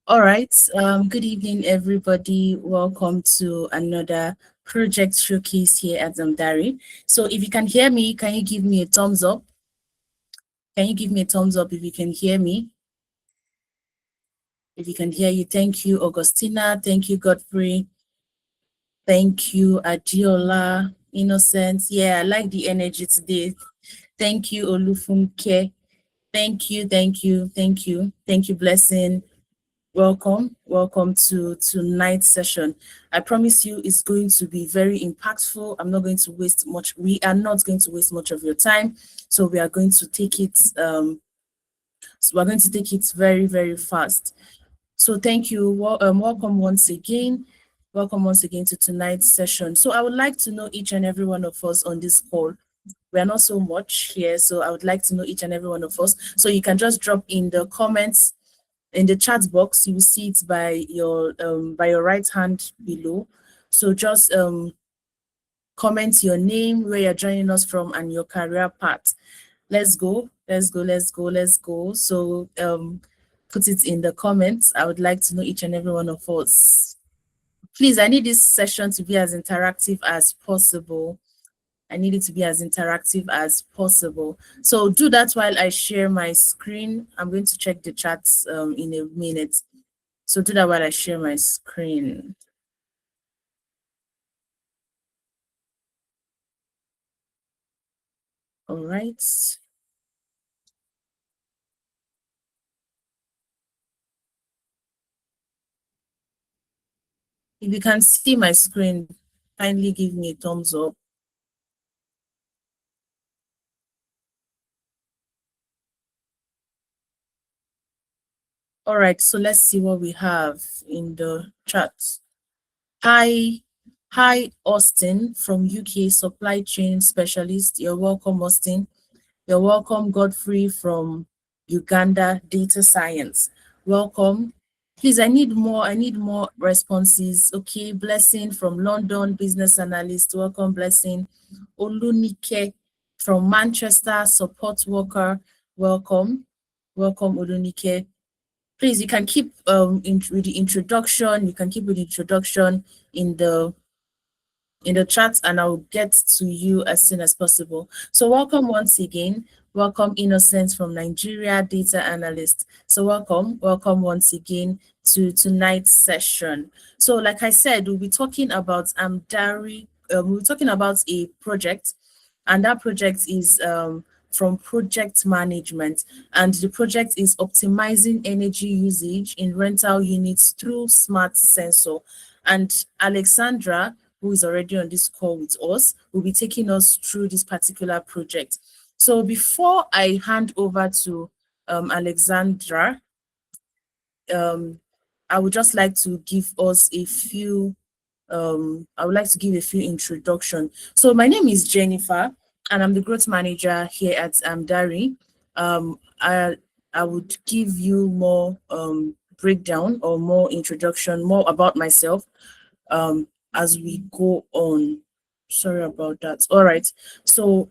All right. Good evening, everybody. Welcome to another project showcase here at Amdari. So if you can hear me, can you give me a thumbs up? Can you give me a thumbs up if you can hear me? If you can hear you, thank you, Augustina. Thank you, Godfrey. Thank you, Adiola, Innocent. Yeah, I like the energy today. Thank you, Olufunke. Thank you, thank you, thank you. Thank you, Blessing. Welcome to tonight's session. I promise you it's going to be very impactful. I'm not going to waste much. We are not going to waste much of your time. So we are going to take it very, very fast. So thank you. Welcome once again. Welcome once again to tonight's session. So I would like to know each and every one of us on this call. We are not so much here, so I would like to know each and every one of us. So you can just drop in the comments in the chat box. You will see it by your right hand below. So just comment your name, where you're joining us from, and your career path. Let's go. So put it in the comments. I would like to know each and every one of us. Please, I need this session to be as interactive as possible. I need it to be as interactive as possible. So do that while I share my screen. I'm going to check the chats in a minute. So do that while I share my screen. All right. If you can see my screen, kindly give me a thumbs up. All right, so let's see what we have in the chat. Hi, Austin from UK, supply chain specialist. You're welcome, Austin. You're welcome, Godfrey from Uganda, data science. Welcome. Please, I need more responses. Okay, Blessing from London, business analyst. Welcome, Blessing. Olunike from Manchester, support worker. Welcome. Welcome, Olunike. Please, you can keep with the introduction. You can keep with the introduction in the chat, and I'll get to you as soon as possible. So welcome once again. Welcome, Innocence from Nigeria, data analyst. So welcome once again to tonight's session. So like I said, we'll be talking about Amdari. We're talking about a project, and that project is from project management, and the project is optimizing energy usage in rental units through smart sensor. And Alexandra, who is already on this call with us, will be taking us through this particular project. So before I hand over to Alexandra, I would just like to give us a few I would like to give a few introduction. So my name is Jennifer, and I'm the growth manager here at Amdari. I would give you more breakdown or more introduction, more about myself as we go on. Sorry about that. All right. So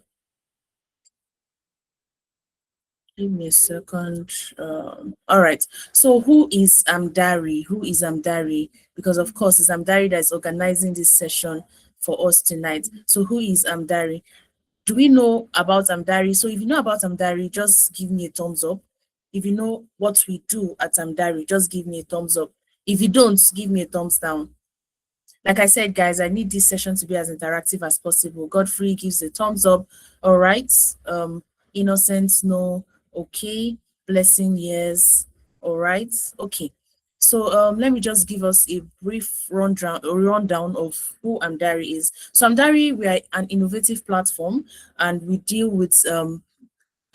give me a second. All right. So who is Amdari? Who is Amdari? Because of course it's Amdari that is organizing this session for us tonight. So who is Amdari? Do we know about Amdari? So if you know about Amdari, just give me a thumbs up. If you know what we do at Amdari, just give me a thumbs up. If you don't, give me a thumbs down. Like I said, guys, I need this session to be as interactive as possible. Godfrey gives a thumbs up. All right. Innocent, no. Okay. Blessing, yes. All right. Okay. So let me just give us a brief rundown of who Amdari is. So Amdari, we are an innovative platform, and we deal with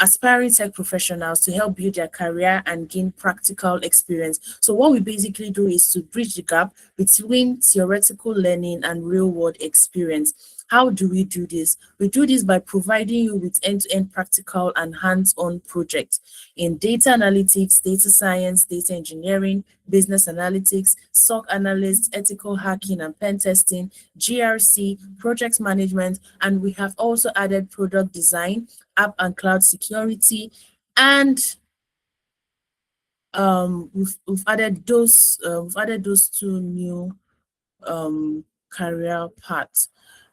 aspiring tech professionals to help build their career and gain practical experience. So what we basically do is to bridge the gap between theoretical learning and real world experience. How do we do this? We do this by providing you with end-to-end practical and hands-on projects in data analytics, data science, data engineering, business analytics, SOC analysts, ethical hacking and pen testing, GRC, project management, and we have also added product design, app and cloud security, and we've added those two new career paths.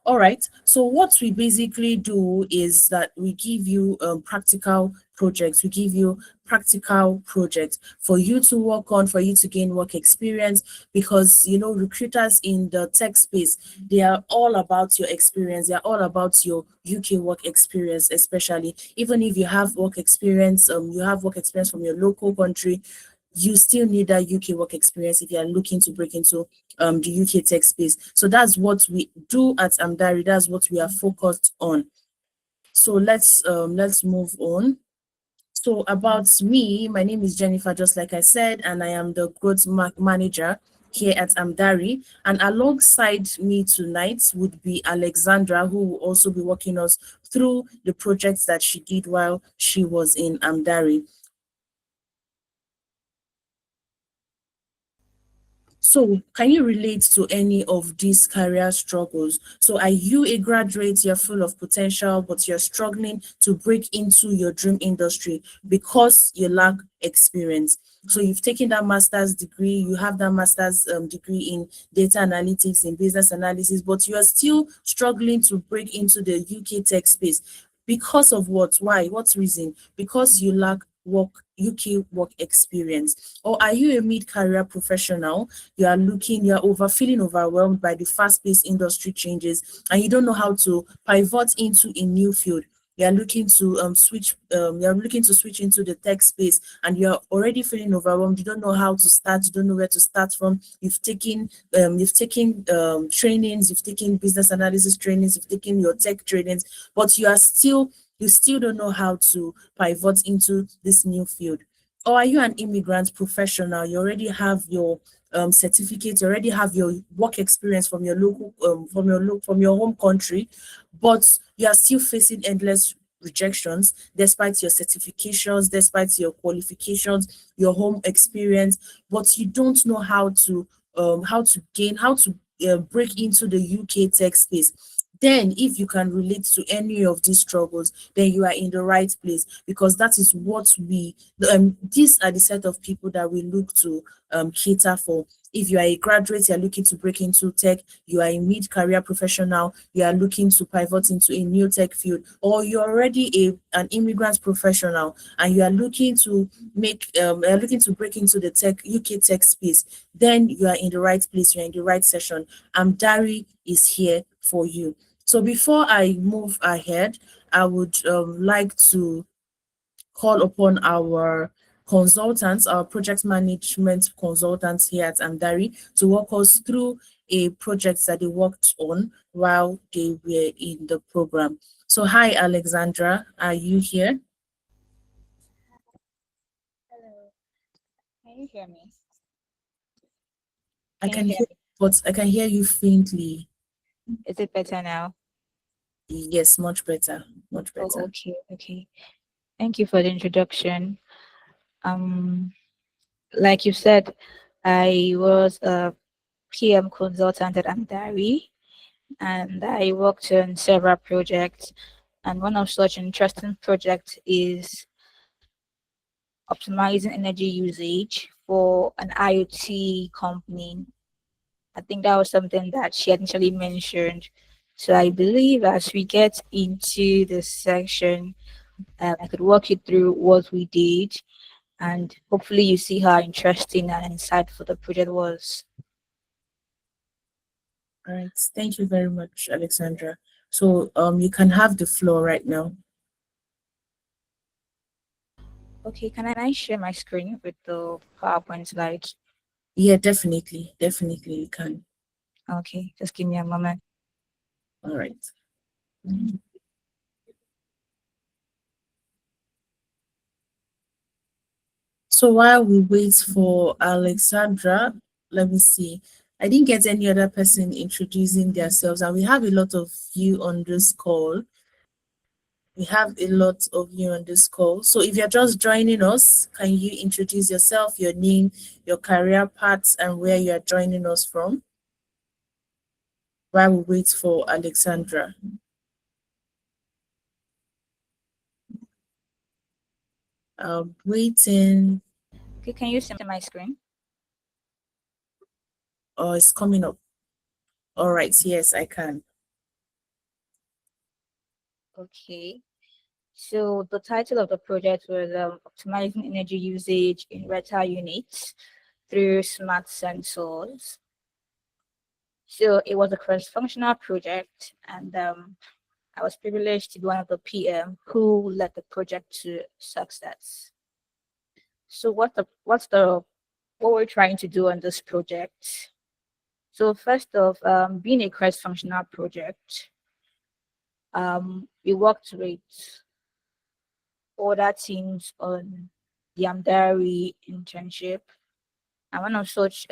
All right. So what we basically do is that we give you practical projects. We give you practical projects for you to work on, for you to gain work experience, because recruiters in the tech space, they are all about your experience. They are all about your UK work experience, especially even if you have work experience from your local country, you still need that UK work experience if you are looking to break into the UK tech space. So that's what we do at Amdari. That's what we are focused on. So let's move on. So about me, my name is Jennifer, just like I said, and I am the growth manager here at Amdari. And alongside me tonight would be Alexandra, who will also be walking us through the projects that she did while she was in Amdari. So, can you relate to any of these career struggles? So, are you a graduate, you're full of potential, but you're struggling to break into your dream industry because you lack experience? So, you've taken that master's degree, you have that master's degree in data analytics, in business analysis, but you are still struggling to break into the UK tech space. Because of what? Why? What reason? Because you lack UK work experience? Or are you a mid-career professional, you're feeling overwhelmed by the fast-paced industry changes, and you don't know how to pivot into a new field? You're looking to switch into the tech space, and you're already feeling overwhelmed. You don't know how to start, you don't know where to start from. You've taken trainings, you've taken business analysis trainings, you've taken your tech trainings, but you still don't know how to pivot into this new field. Or are you an immigrant professional? You already have your certificate, you already have your work experience from your from your home country, but you are still facing endless rejections despite your certifications, despite your qualifications, your home experience, but you don't know how to break into the UK tech space. Then if you can relate to any of these struggles, then you are in the right place, because that is what these are the set of people that we look to cater for. If you are a graduate, you are looking to break into tech, you are a mid-career professional, you are looking to pivot into a new tech field, or you're already an immigrant professional and you are looking to break into the tech UK tech space, then you are in the right place, you're in the right session. Amdari is here for you. So before I move ahead, I would like to call upon our consultants, our project management consultants here at Amdari, to walk us through a project that they worked on while they were in the program. So hi, Alexandra, are you here? Hello. Can you hear me? I Can you can hear hear, me? but I can hear you faintly. Is it better now? Yes, much better, much Oh, better. okay, okay. Thank you for the introduction. Um, like you said, I was a PM consultant at Amdari, and I worked on several projects. And one of such interesting projects is optimizing energy usage for an IoT company. I think that was something that she initially mentioned. So I believe as we get into this section, I could walk you through what we did, and hopefully you see how interesting and insightful the project was. All right, thank you very much, Alexandra. So you can have the floor right now. Okay, can I share my screen with the PowerPoint slides? Yeah, definitely you can. Okay, just give me a moment. All right. So while we wait for Alexandra, let me see. I didn't get any other person introducing themselves, and we have a lot of you on this call. We have a lot of you on this call. So if you're just joining us, can you introduce yourself, your name, your career paths, and where you're joining us from while we wait for Alexandra? Waiting. Okay, can you see my screen? Oh, it's coming up. All right. Yes, I can. Okay. So the title of the project was optimizing energy usage in rental units through smart sensors. So it was a cross-functional project, and I was privileged to be one of the PM who led the project to success. So what we're trying to do on this project? So first off, being a cross-functional project, we worked with other teams on the Amdari internship. And one of such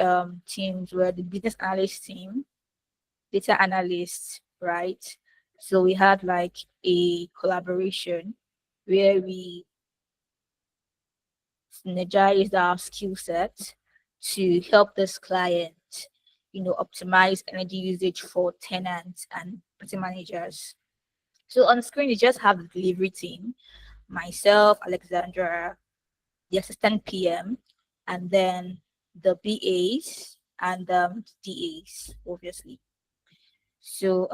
teams were the business analyst team, data analysts, right? So we had like a collaboration where we synergized our skill set to help this client, optimize energy usage for tenants and property managers. So on screen, you just have the delivery team, myself, Alexandra, the assistant PM, and then the BAs and DAs, obviously. So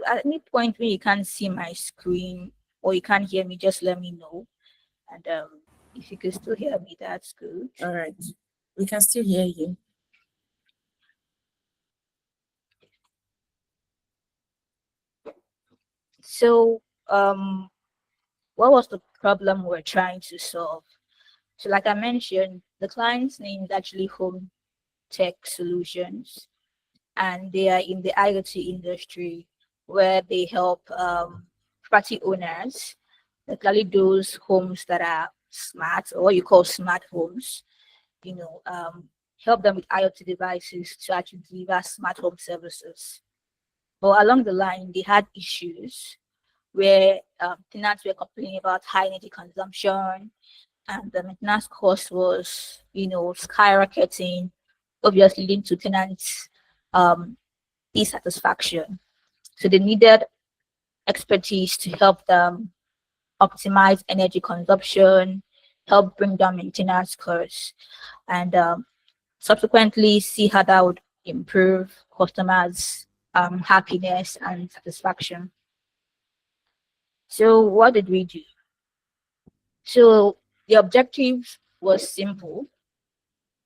at any point when you can't see my screen or you can't hear me, just let me know. And if you could still hear me, that's good. All right. We can still hear you. So what was the problem we're trying to solve? So like I mentioned, the client's name is actually Home Tech Solutions, and they are in the IoT industry where they help property owners, particularly those homes that are smart or what you call smart homes, you know, um, help them with IoT devices to actually deliver smart home services. But along the line, they had issues where tenants were complaining about high energy consumption and the maintenance cost was, skyrocketing, obviously leading to tenants um, dissatisfaction. So they needed expertise to help them optimize energy consumption, help bring down maintenance costs, and subsequently see how that would improve customers' happiness and satisfaction. So what did we do? So the objective was simple: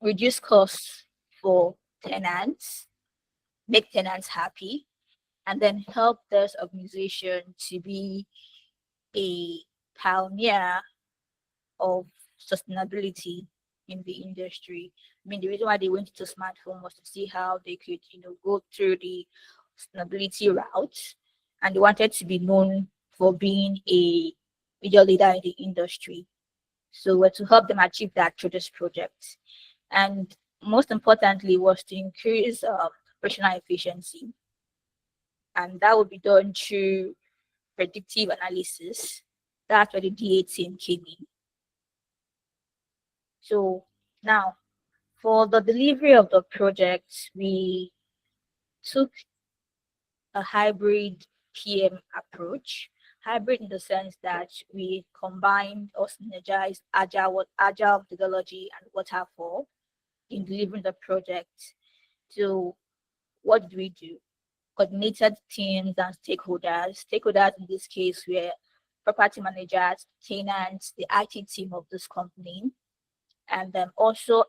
reduce costs for tenants, make tenants happy, and then help this organization to be a pioneer of sustainability in the industry. I mean, the reason why they went to smartphone was to see how they could, go through the sustainability route, and they wanted to be known for being a major leader in the industry. So we're to help them achieve that through this project. And most importantly was to increase operational efficiency. And that would be done through predictive analysis. That's where the DA team came in. So now, for the delivery of the project, we took a hybrid PM approach. Hybrid in the sense that we combined or synergized agile methodology and waterfall in delivering the project. So what did we do? Coordinated teams and stakeholders. Stakeholders in this case were property managers, tenants, the IT team of this company, and then also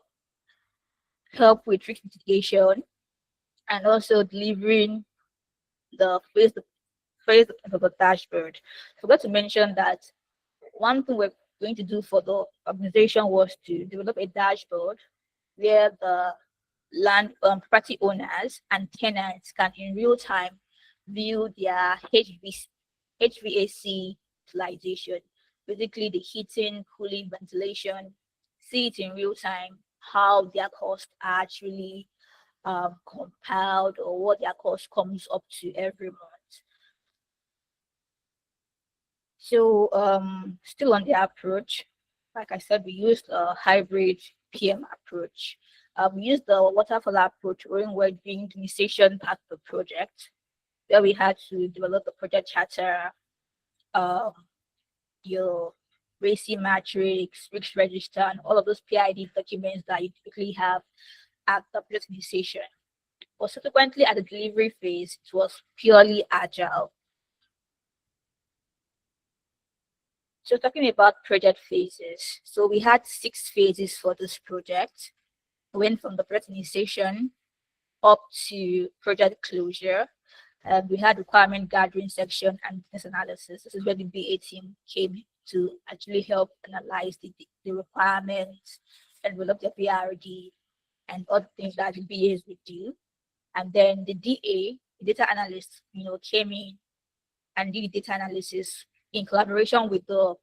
help with risk mitigation and also delivering the phase of the dashboard. I forgot to mention that one thing we're going to do for the organization was to develop a dashboard where the land property owners and tenants can in real time view their HVAC utilization, basically the heating, cooling, ventilation, see it in real time, how their costs are actually compiled or what their cost comes up to every month. So still on the approach, like I said, we used a hybrid PM approach. We used the waterfall approach when we're doing the initiation part of the project, where we had to develop the project charter, um, your racing matrix, risk register, and all of those PID documents that you typically have at the presentation. But subsequently, at the delivery phase, it was purely agile. So talking about project phases, so we had 6 phases for this project. We went from the presentation up to project closure. We had requirement gathering section and business analysis. This is where the BA team came to actually help analyze the requirements, develop the PRD, and other things that the BAs would do. And then the DA, the data analyst, came in and did the data analysis in collaboration with the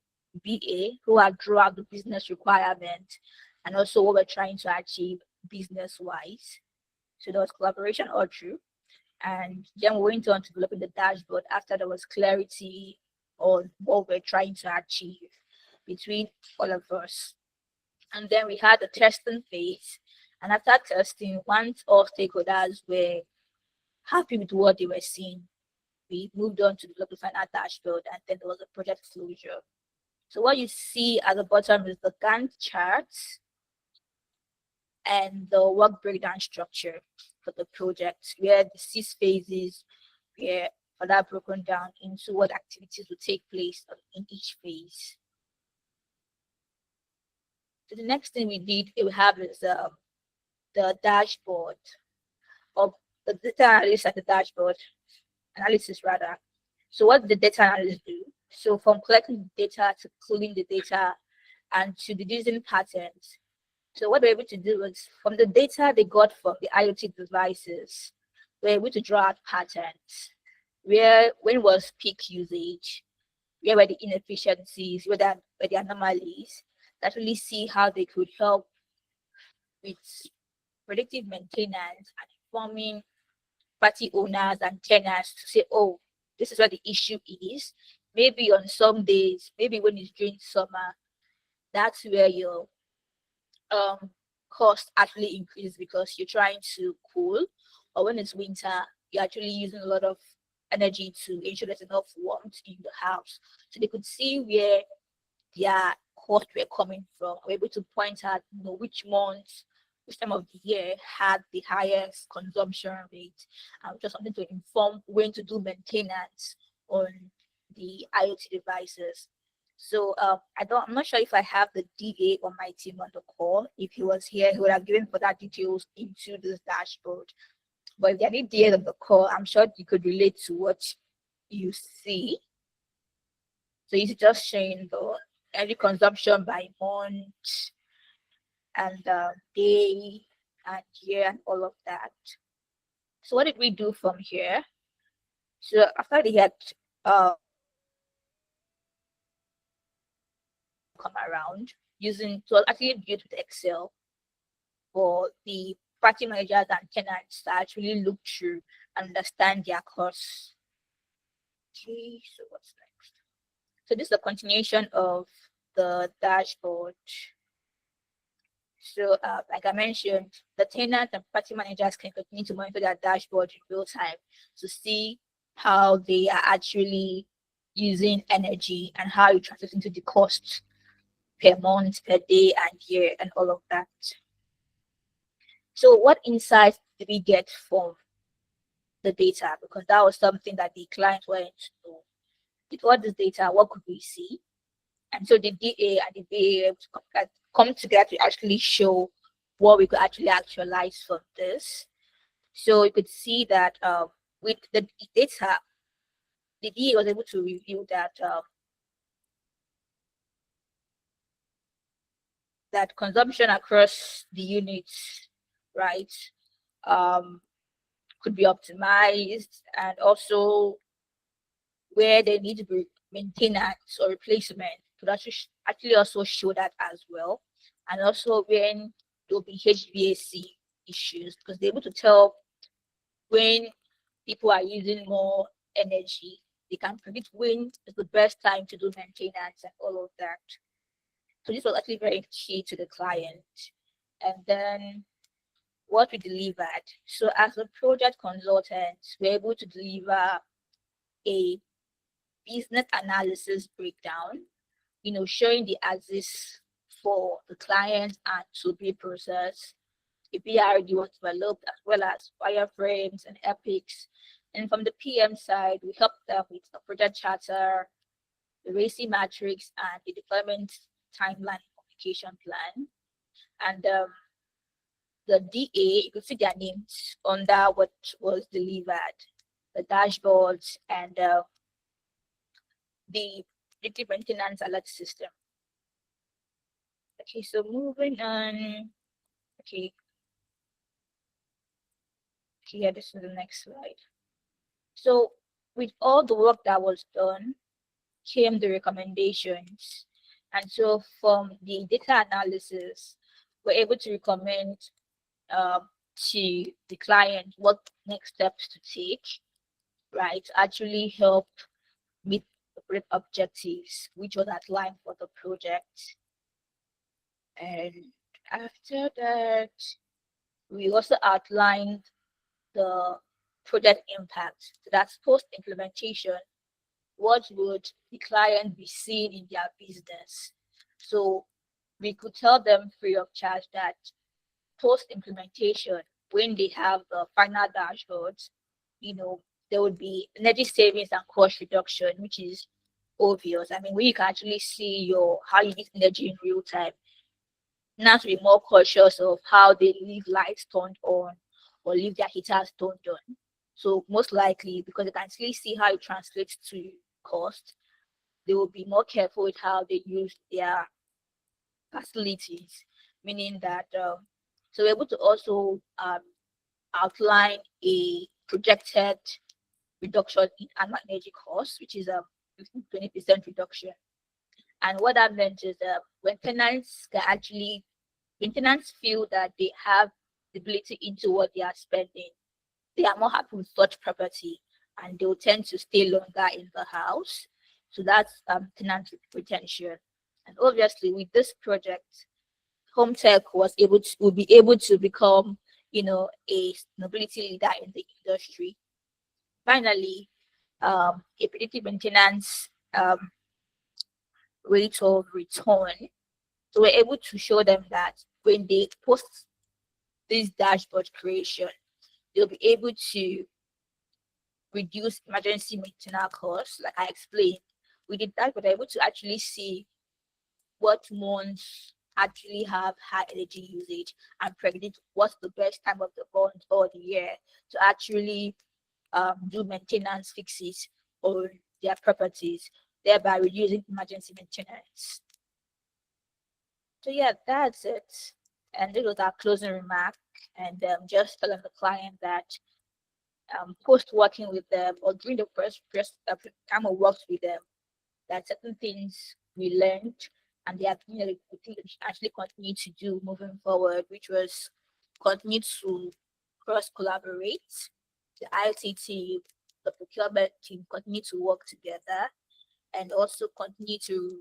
BA who had drawn out the business requirement and also what we're trying to achieve business-wise. So there was collaboration all through. And then we went on to developing the dashboard after there was clarity on what we're trying to achieve between all of us. And then we had the testing phase. And after testing, once all stakeholders were happy with what they were seeing, we moved on to develop the final dashboard, and then there was a project closure. So what you see at the bottom is the Gantt chart and the work breakdown structure for the project, where the 6 phases were further broken down into what activities will take place in each phase. So the next thing we have is the dashboard, or the data analysis at the dashboard, analysis rather. So what the data analysts do? So from collecting data to cleaning the data and to deducing patterns. So what we're able to do is from the data they got from the IoT devices, we're able to draw out patterns. When was peak usage? Where were the inefficiencies? Where the anomalies? That really see how they could help with predictive maintenance and informing party owners and tenants to say, oh, this is where the issue is. Maybe on some days, maybe when it's during summer, that's where your cost actually increases because you're trying to cool, or when it's winter, you're actually using a lot of energy to ensure there's enough warmth in the house. So they could see where their costs were coming from. We're able to point out, which months, which time of the year had the highest consumption rate, and just something to inform when to do maintenance on the IoT devices. So I'm not sure if I have the DA on my team on the call. If he was here, he would have given further details into this dashboard. But if there are any DA on the call, I'm sure you could relate to what you see. So it's just showing the energy consumption by month and day and year and all of that. So what did we do from here? So after they had come around using, so actually built with Excel for the party managers and tenants to actually look through and understand their costs. Okay, so what's next? So this is a continuation of the dashboard. So like I mentioned, the tenants and party managers can continue to monitor their dashboard in real time to see how they are actually using energy and how it translates into the costs per month, per day, and year, and all of that. So what insights did we get from the data? Because that was something that the client wanted to know. With all this data, what could we see? And so the DA and the BA come together to actually show what we could actually actualize from this. So you could see that with the data, the DA was able to review that that consumption across the units, right, could be optimized, and also where they need to be maintenance or replacement could actually also show that as well. And also when there'll be HVAC issues, because they're able to tell when people are using more energy, they can predict when is the best time to do maintenance and all of that. So this was actually very key to the client. And then what we delivered. So as a project consultant, we're able to deliver a business analysis breakdown, showing the axis for the client and to be processed. A BRD was developed as well as wireframes and epics. And from the PM side, we helped them with a project charter, the RACI matrix, and the deployment timeline communication plan. And the DA, you could see their names under what was delivered, the dashboards, and the predictive maintenance alert system. Okay, so moving on. Okay, here, this is the next slide. So with all the work that was done came the recommendations. And so from the data analysis, we're able to recommend to the client what next steps to take, right, to actually help meet the objectives which was outlined for the project. And after that, we also outlined the project impact. So that's post implementation. What would the client be seeing in their business? So we could tell them free of charge that post implementation, when they have the final dashboards, there would be energy savings and cost reduction, which is obvious. I mean, when you can actually see how you use energy in real time, now to be more cautious of how they leave lights turned on or leave their heaters turned on. So most likely, because they can actually see how it translates to cost, they will be more careful with how they use their facilities, meaning that so we're able to also outline a projected reduction in annual energy costs, which is a 20% reduction. And what that meant is when tenants feel that they have the ability into what they are spending, they are more happy with such property and they will tend to stay longer in the house. So that's tenant retention. And obviously with this project, Home Tech will be able to become, a sustainability leader in the industry. Finally, a predictive maintenance rate of return. So we're able to show them that when they post this dashboard creation, they'll be able to reduce emergency maintenance costs, like I explained. We did that, but they're able to actually see what months actually have high energy usage and predict what's the best time of the month or the year to actually do maintenance fixes on their properties, thereby reducing emergency maintenance. So yeah, that's it. And this was our closing remark. And just telling the client that post working with them or during the first time I worked with them, that certain things we learned and they have the things we actually continue to do moving forward, which was continue to cross collaborate. The IoT team, the procurement team continue to work together and also continue to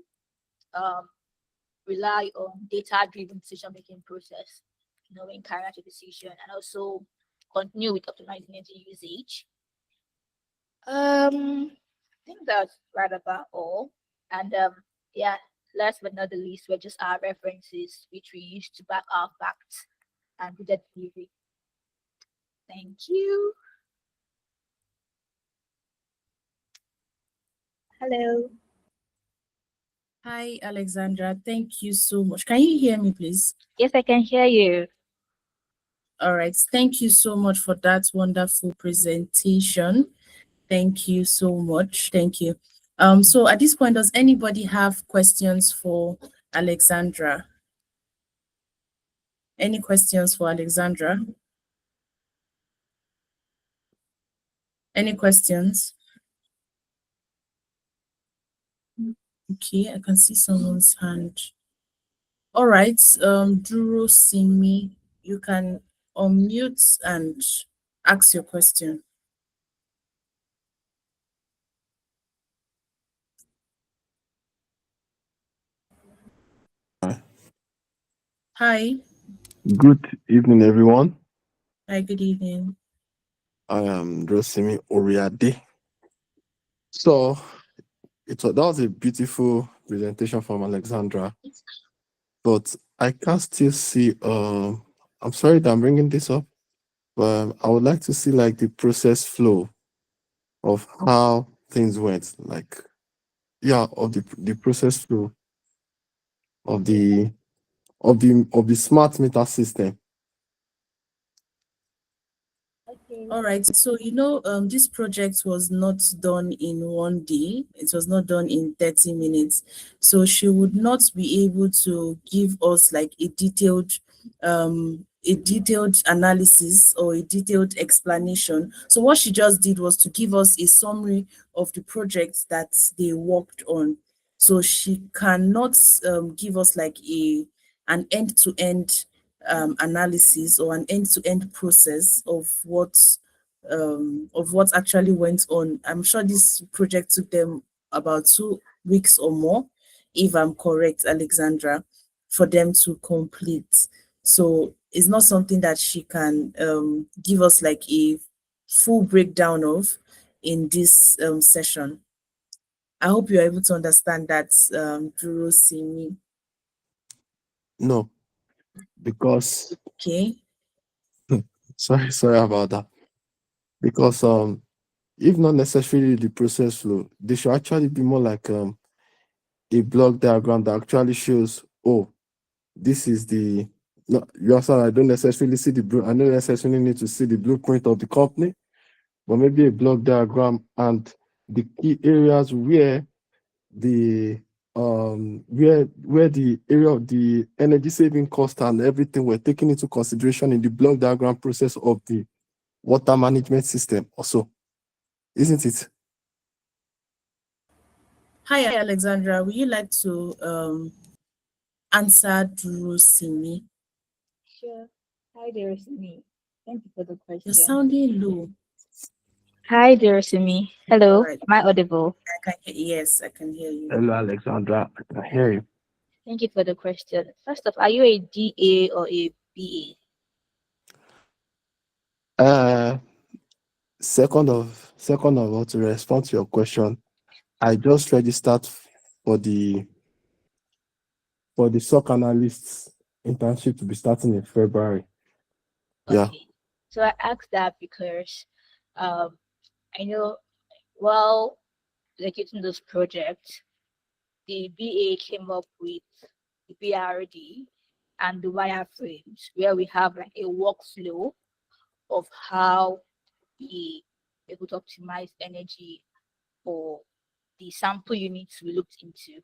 rely on data-driven decision-making process, when carrying out a decision, and also continue with optimizing energy usage. I think that's right about all. And yeah, last but not the least, were just our references, which we use to back our facts and project delivery. Thank you. Hello. Hi, Alexandra. Thank you so much. Can you hear me, please? Yes, I can hear you. All right. Thank you so much for that wonderful presentation. Thank you so much. Thank you. So at this point, does anybody have questions for Alexandra? Any questions for Alexandra? Any questions? Okay, I can see someone's hand. All right, Duro Simi, you can unmute and ask your question. Hi. Good evening, everyone. Hi, good evening. I am Drosimi Oriade. So, that was a beautiful presentation from Alexandra, but I can still see. I'm sorry that I'm bringing this up, but I would like to see like the process flow of how things went. Like, yeah, of the process flow of the smart meter system. Okay. All right. So, this project was not done in one day. It was not done in 30 minutes. So she would not be able to give us like a detailed analysis or a detailed explanation. So what she just did was to give us a summary of the projects that they worked on. So she cannot give us like an end-to-end analysis or an end-to-end process of what actually went on. I'm sure this project took them about 2 weeks or more, if I'm correct, Alexandra, for them to complete. So it's not something that she can give us like a full breakdown of in this session. I hope you're able to understand that, Duro Simi. No, because Okay. sorry about that. Because if not necessarily the process flow, they should actually be more like a block diagram that actually shows, oh, this is the no, you also I don't necessarily see I don't necessarily need to see the blueprint of the company, but maybe a block diagram and the key areas the where the area of the energy saving cost and everything were taken into consideration in the block diagram process of the water management system also, isn't it? Hi, Alexandra. Would you like to answer Duro Simi? Sure. Hi there, Simi. Thank you for the You're question. sounding low. Hi there, Simi. All Hello. right. Am I audible? Yes, I can hear you. Hello, Alexandra. I can hear you. Thank you for the question. First off, are you a DA or a BA? Uh, second of all, to respond to your question, I just registered for the SOC analysts internship to be starting in February. Yeah. Okay. So I asked that because um, I know while executing this project, the BA came up with the BRD and the wireframes where we have like a workflow of how we able to optimize energy for the sample units we looked into.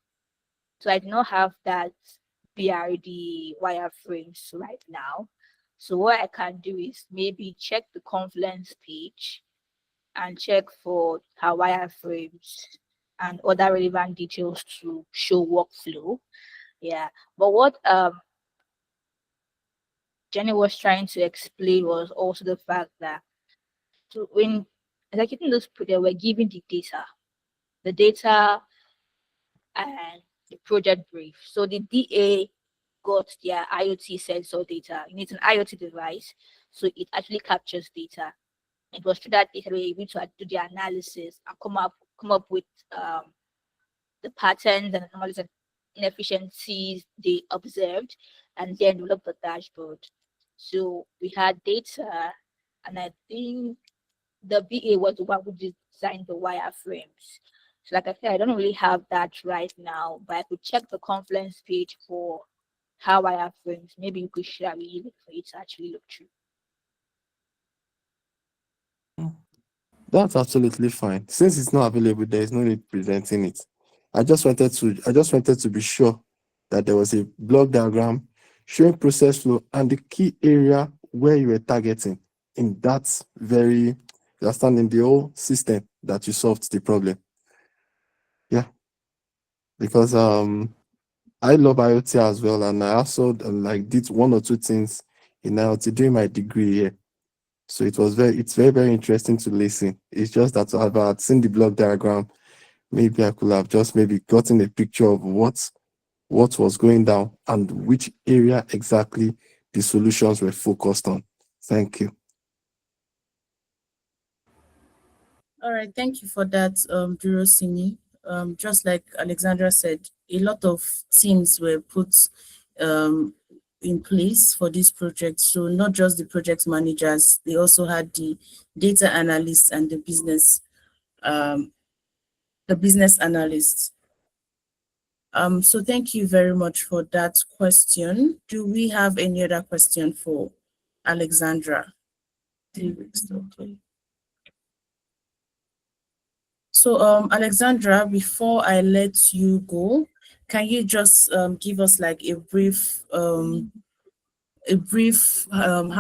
So I do not have that BRD wireframes right now. So what I can do is maybe check the Confluence page and check for her wireframes and other relevant details to show workflow. Yeah. But what Jenny was trying to explain was also the fact that when executing this project, we're given the data and the project brief. So the DA got their IoT sensor data. It's an IoT device, so it actually captures data. It was through that data we were able to do the analysis and come up with the patterns and anomalies and inefficiencies they observed, and then develop the dashboard. So we had data, and I think the BA was the one who designed the wireframes. So, like I said, I don't really have that right now, but I could check the Confluence page for how wireframes. Maybe you could share a link for it to actually look through. That's absolutely fine. Since it's not available, there is no need presenting it. I just wanted to be sure that there was a block diagram showing process flow and the key area where you were targeting in that very you understand in the whole system that you solved the problem. Yeah, because I love IoT as well, and I also like did one or two things in IoT during my degree here. So it's very, very interesting to listen. It's just that I've had seen the block diagram. Maybe I could have just maybe gotten a picture of what was going down and which area exactly the solutions were focused on. Thank you. All right. Thank you for that, Duro Simi. just like Alexandra said, a lot of teams were put in place for this project. So not just the project managers, they also had the data analysts and the business analysts. So thank you very much for that question. Do we have any other question for Alexandra? 3 weeks, okay. So Alexandra, before I let you go, can you just give us like a brief how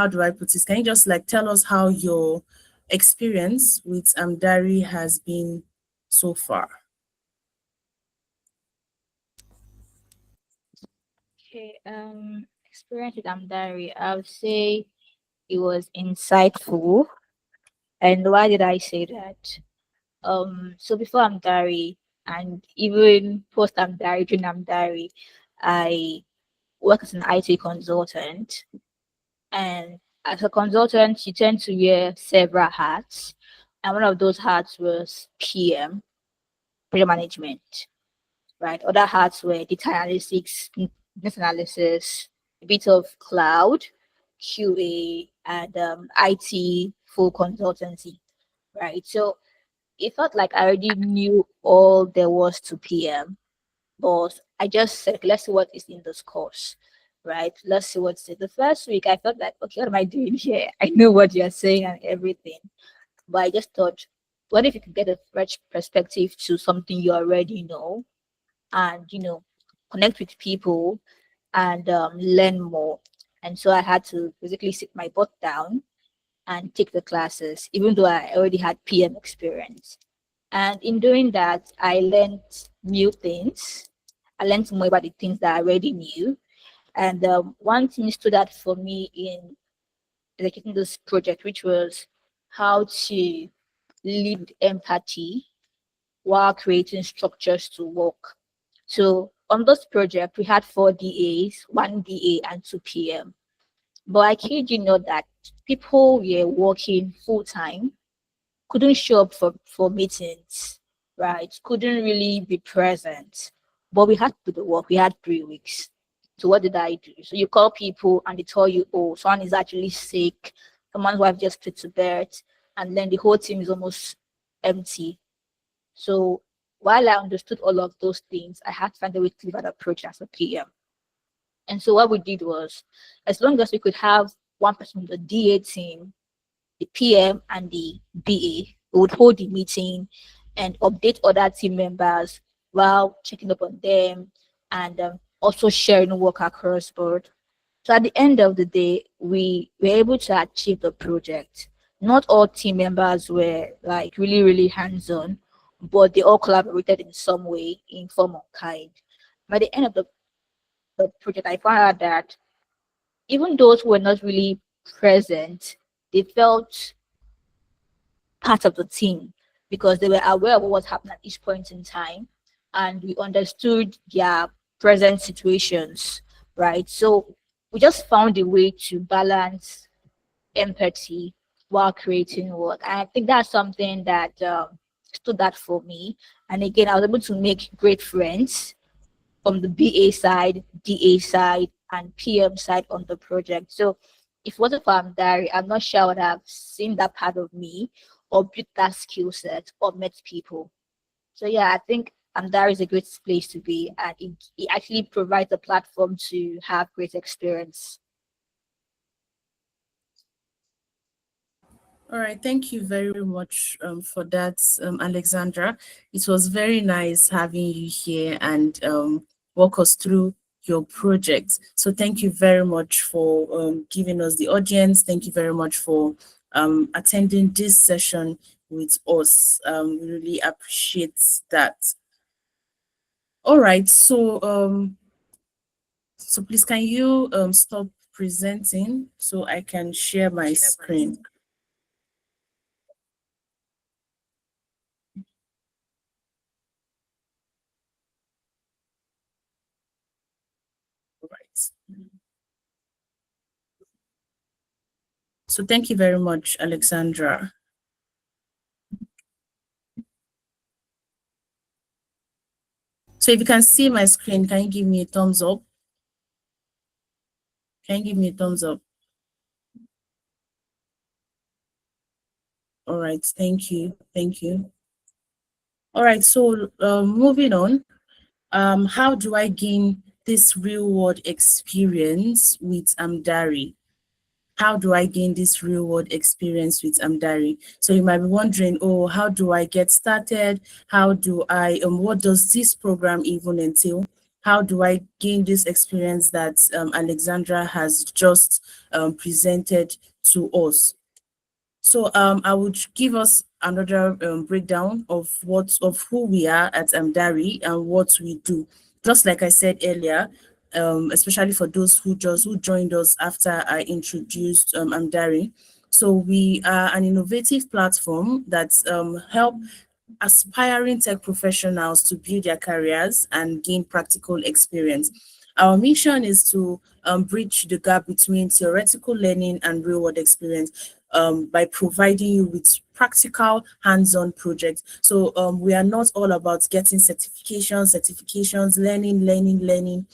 do I put this? Can you just like tell us how your experience with Amdari has been so far? Okay, experience with Amdari, I would say it was insightful. And why did I say that? So before Amdari and even post Amdari, during Amdari, I work as an IT consultant. And as a consultant, you tend to wear several hats. And one of those hats was PM, project management, right? Other hats were data analytics, business analysis, a bit of cloud, QA, and IT full consultancy, right? So it felt like I already knew all there was to PM, but I just said, okay, let's see what is in this course, right? Let's see what's in the first week. I felt like, okay, what am I doing here? I know what you're saying and everything, but I just thought, what if you could get a fresh perspective to something you already know, and connect with people and learn more. And so I had to basically sit my butt down and take the classes, even though I already had PM experience. And in doing that, I learned new things. I learned more about the things that I already knew. And one thing stood out for me in executing this project, which was how to lead empathy while creating structures to work. So on this project, we had 4 DAs, 1 DA, and 2 PM. But I kid you not that people were working full time, couldn't show up for meetings, right? Couldn't really be present. But we had to do the work. We had 3 weeks. So what did I do? So you call people and they tell you, oh, someone is actually sick, someone's wife just put to bed, and then the whole team is almost empty. So while I understood all of those things, I had to find a way to deliver the approach as a PM. And so what we did was, as long as we could have one person on the DA team, the PM and the BA, we would hold the meeting and update other team members while checking up on them and also sharing work across board. So at the end of the day, we were able to achieve the project. Not all team members were like really, really hands-on, but they all collaborated in some way, in form or kind. By the end of the project, I found out that even those who were not really present, they felt part of the team because they were aware of what was happening at each point in time and we understood their present situations, right? So we just found a way to balance empathy while creating work. And I think that's something that stood out for me. And again, I was able to make great friends from the BA side, DA side, and PM side on the project. So if it wasn't for Amdari, I'm not sure I would have seen that part of me or built that skill set or met people. So yeah, I think Amdari is a great place to be and it actually provides a platform to have great experience. All right, thank you very much for that, Alexandra. It was very nice having you here and walk us through your project. So thank you very much for giving us the audience. Thank you very much for attending this session with us. We really appreciate that. All right, so please can you stop presenting so I can share my screen? All right. So thank you very much, Alexandra. So if you can see my screen, can you give me a thumbs up? Can you give me a thumbs up? All right, thank you, thank you. All right, so moving on, how do I gain this real world experience with Amdari? How do I gain this real world experience with Amdari? So you might be wondering, oh, how do I get started? How do I, what does this program even entail? How do I gain this experience that Alexandra has just presented to us? So I would give us another breakdown of who we are at Amdari and what we do. Just like I said earlier, especially for those who joined us after I introduced Amdari. So we are an innovative platform that help aspiring tech professionals to build their careers and gain practical experience. Our mission is to bridge the gap between theoretical learning and real world experience by providing you with practical hands-on projects. So we are not all about getting certifications, learning.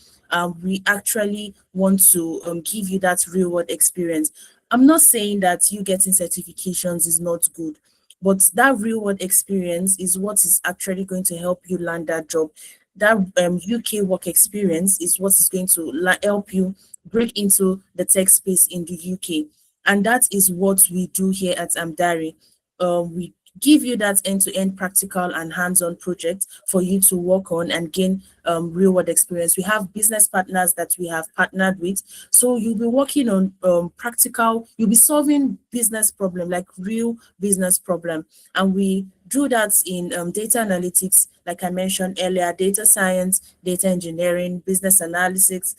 We actually want to give you that real world experience. I'm not saying that you getting certifications is not good, but that real world experience is what is actually going to help you land that job. That UK work experience is what is going to help you break into the tech space in the UK. And that is what we do here at Amdari. We give you that end-to-end practical and hands-on project for you to work on and gain real-world experience. We have business partners that we have partnered with, so you'll be working on practical, you'll be solving business problem, like real business problem, and we do that in data analytics, like I mentioned earlier, data science, data engineering, business analysis,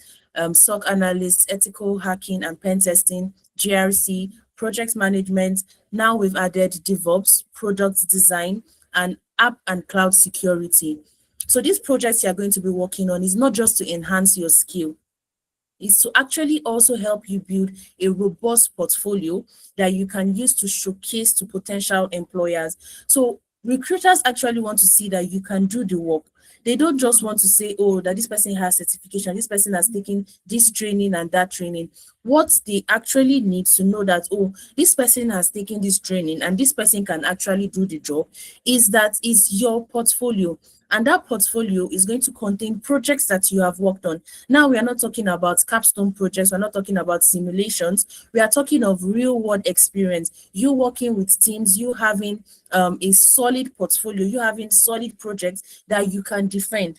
SOC analysts, ethical hacking and pen testing, GRC, project management. Now we've added DevOps, product design, and app and cloud security. So these projects you're going to be working on is not just to enhance your skill, is to actually also help you build a robust portfolio that you can use to showcase to potential employers. So recruiters actually want to see that you can do the work. They don't just want to say, oh, that this person has certification, this person has taken this training and that training. What they actually need to know that, oh, this person has taken this training and this person can actually do the job, is your portfolio. And that portfolio is going to contain projects that you have worked on. Now, we are not talking about capstone projects. We're not talking about simulations. We are talking of real world experience. You working with teams, you having a solid portfolio, you having solid projects that you can defend.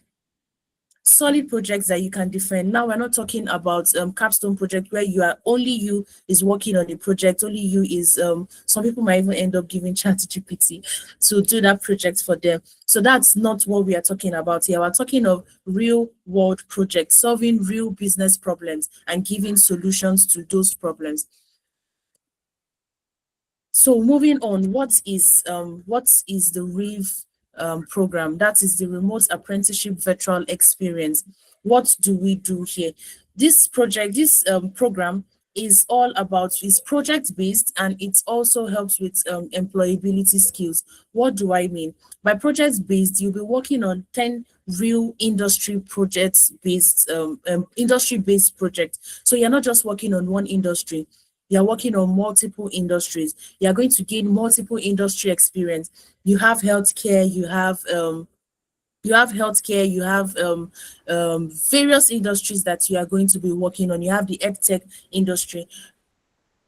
Solid projects that you can defend. Now we're not talking about capstone project where only you is working on a project, only you is some people might even end up giving ChatGPT to do that project for them. So that's not what we are talking about here. We're talking of real world projects, solving real business problems and giving solutions to those problems. So moving on, what is the REAV program? That is the Remote Apprenticeship Virtual Experience. What do we do here? This program is all about, is project based, and it also helps with employability skills. What do I mean? By project based, you'll be working on 10 real industry projects based industry based projects. So you're not just working on one industry, you're working on multiple industries. You're going to gain multiple industry experience. You have healthcare, you have various industries that you are going to be working on. You have the edtech industry.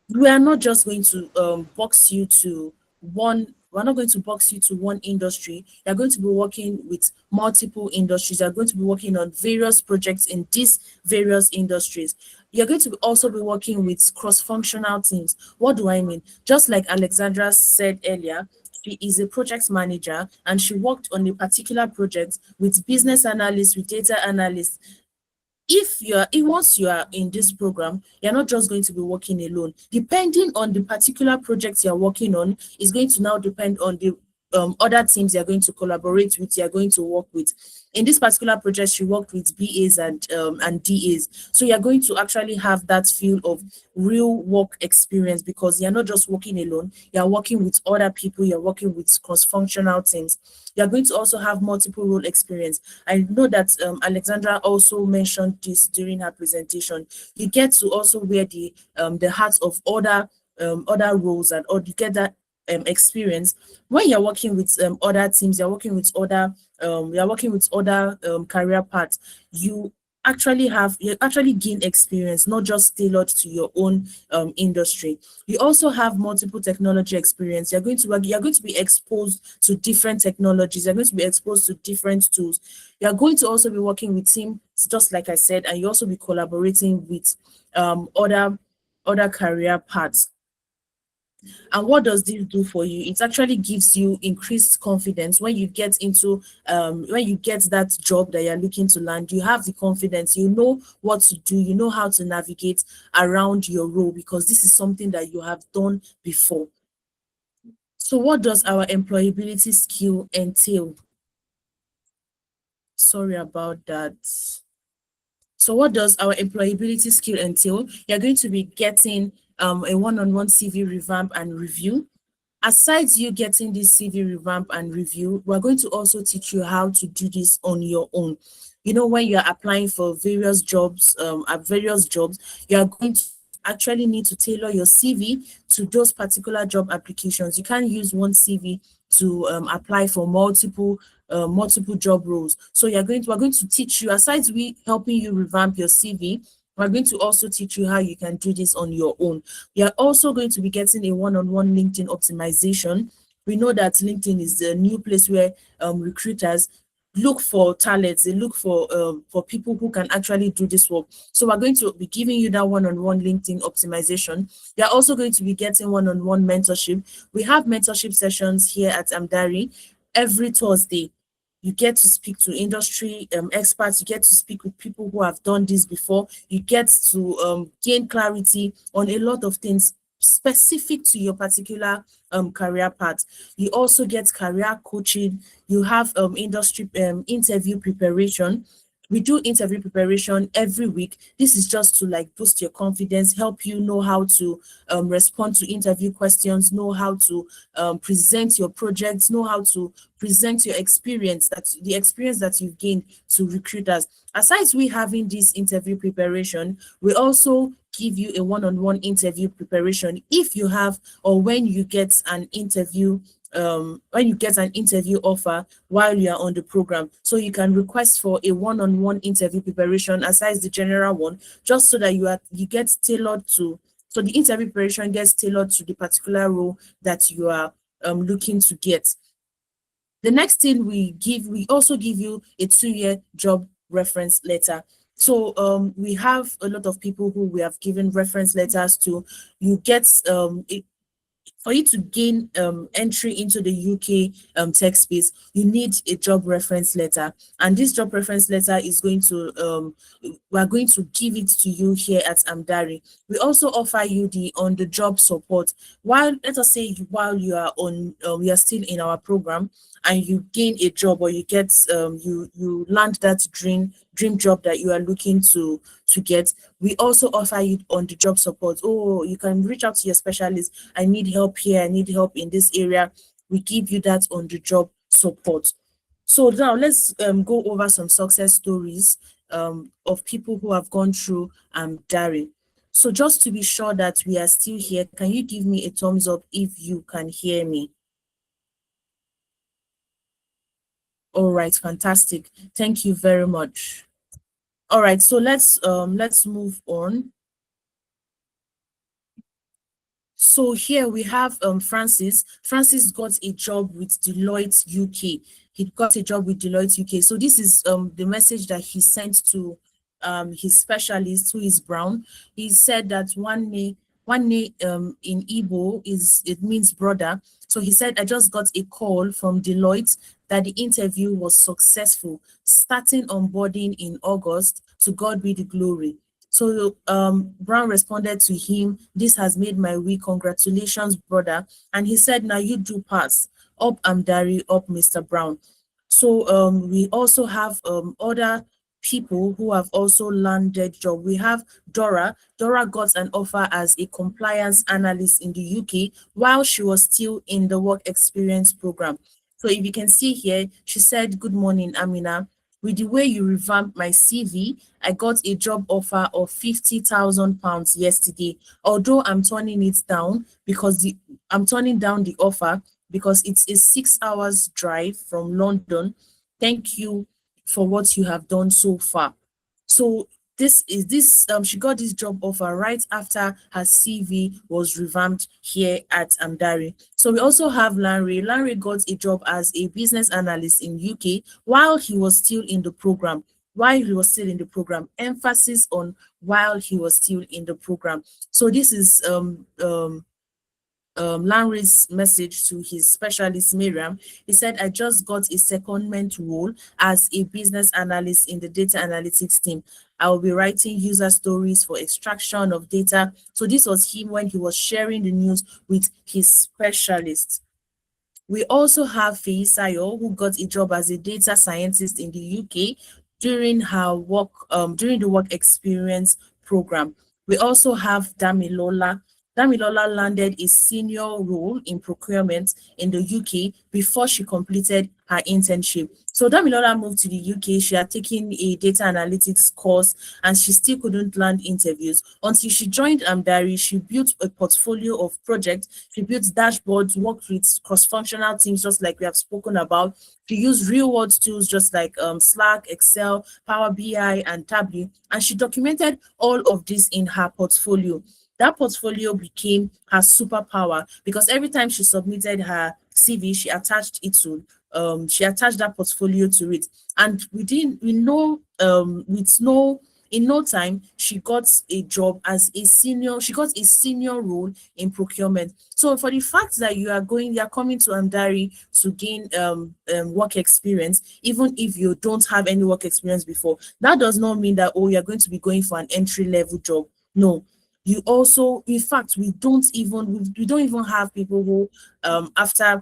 We are not just going to box you to one. We're not going to box you to one industry. You're going to be working with multiple industries. You're going to be working on various projects in these various industries. You're going to also be working with cross-functional teams. What do I mean? Just like Alexandra said earlier, she is a project manager and she worked on a particular project with business analysts, with data analysts. Once you are in this program, you're not just going to be working alone. Depending on the particular project you're working on, is going to now depend on the other teams you're going to collaborate with, you're going to work with. In this particular project, she worked with BAs and DAs. So you're going to actually have that feel of real work experience, because you're not just working alone, you're working with other people, you're working with cross-functional teams. You're going to also have multiple role experience. I know that Alexandra also mentioned this during her presentation. You get to also wear the hats of other roles, and or you get that experience when you're working with other teams, you're working with other career paths. You actually gain experience, not just tailored to your own industry. You also have multiple technology experience. You're going to be exposed to different technologies. You're going to be exposed to different tools. You're going to also be working with teams, just like I said, and you also be collaborating with other career paths. And what does this do for you? It actually gives you increased confidence when you get into when you get that job that you're looking to land. You have the confidence, you know what to do, you know how to navigate around your role, because this is something that you have done before. So what does our employability skill entail? Sorry about that. So what does our employability skill entail? You're going to be getting a one-on-one CV revamp and review. Aside you getting this CV revamp and review, we're going to also teach you how to do this on your own. You know, when you're applying for various jobs, you are going to actually need to tailor your CV to those particular job applications. You can't use one CV to apply for multiple job roles. So we're going to teach you, aside we helping you revamp your CV, we're going to also teach you how you can do this on your own. You're also going to be getting a one-on-one LinkedIn optimization. We know that LinkedIn is the new place where recruiters look for talents, they look for people who can actually do this work. So we're going to be giving you that one-on-one LinkedIn optimization. You're also going to be getting one-on-one mentorship. We have mentorship sessions here at Amdari every Thursday. You get to speak to industry experts, you get to speak with people who have done this before, you get to gain clarity on a lot of things specific to your particular career path. You also get career coaching, you have industry interview preparation. We do interview preparation every week. This is just to like boost your confidence, help you know how to respond to interview questions, know how to present your projects, know how to present your experience, the experience that you've gained to recruiters. Aside we having this interview preparation, we also give you a one-on-one interview preparation if you have, or when you get an interview offer while you are on the program. So you can request for a one-on-one interview preparation aside the general one, just so that you get tailored to, so the interview preparation gets tailored to the particular role that you are looking to get. The next thing we also give you a 2-year job reference letter. So we have a lot of people who we have given reference letters to. You get for you to gain entry into the UK tech space, you need a job reference letter, and this job reference letter is going to we're going to give it to you here at Amdari. We also offer you the on-the-job support. While, let us say, while you are you are still in our program and you gain a job, or you get you land that dream job that you are looking to get, we also offer you on the job support. Oh, you can reach out to your specialist. I need help here, I need help in this area. We give you that on the job support. So now let's go over some success stories of people who have gone through Amdari. So just to be sure that we are still here, can you give me a thumbs up if you can hear me? All right, fantastic. Thank you very much. All right, so let's move on. So here we have Francis. Francis got a job with Deloitte UK. He got a job with Deloitte UK. So this is the message that he sent to his specialist, who is Brown. He said that one day in Igbo it means brother. So he said, I just got a call from Deloitte that the interview was successful, starting onboarding in August. To God be the glory. So Brown responded to him, this has made my week. Congratulations, brother. And he said, now you do pass. up Amdari, up Mr. Brown. So we also have other people who have also landed job. We have Dora. Dora got an offer as a compliance analyst in the UK while she was still in the work experience program. So if you can see here, she said, "Good morning, Amina. With the way you revamped my CV, I got a job offer of £50,000 yesterday. Although I'm turning down the offer because it's a 6 hours drive from London. Thank you for what you have done so far." So she got this job offer right after her CV was revamped here at Amdari. So we also have Lanre. Lanre got a job as a business analyst in UK while he was still in the program. While he was still in the program, emphasis on while he was still in the program. So this is Lanre's message to his specialist Miriam. He said, "I just got a secondment role as a business analyst in the data analytics team. I will be writing user stories for extraction of data." So this was him when he was sharing the news with his specialist. We also have Feisayo, who got a job as a data scientist in the UK during the work experience program. We also have Damilola. Damilola landed a senior role in procurement in the UK before she completed her internship. So Damilola moved to the UK. She had taken a data analytics course and she still couldn't land interviews until she joined Amdari. She built a portfolio of projects. She built dashboards, worked with cross-functional teams, just like we have spoken about. She used real-world tools just like Slack, Excel, Power BI, and Tableau, and she documented all of this in her portfolio. That portfolio became her superpower because every time she submitted her CV, she attached that portfolio to it, and in no time she got a job as a senior. She got a senior role in procurement. So for the fact that you are coming to Amdari to gain work experience, even if you don't have any work experience before, that does not mean that, oh, you're going to be going for an entry level job. No, you also, in fact, we don't even have people who after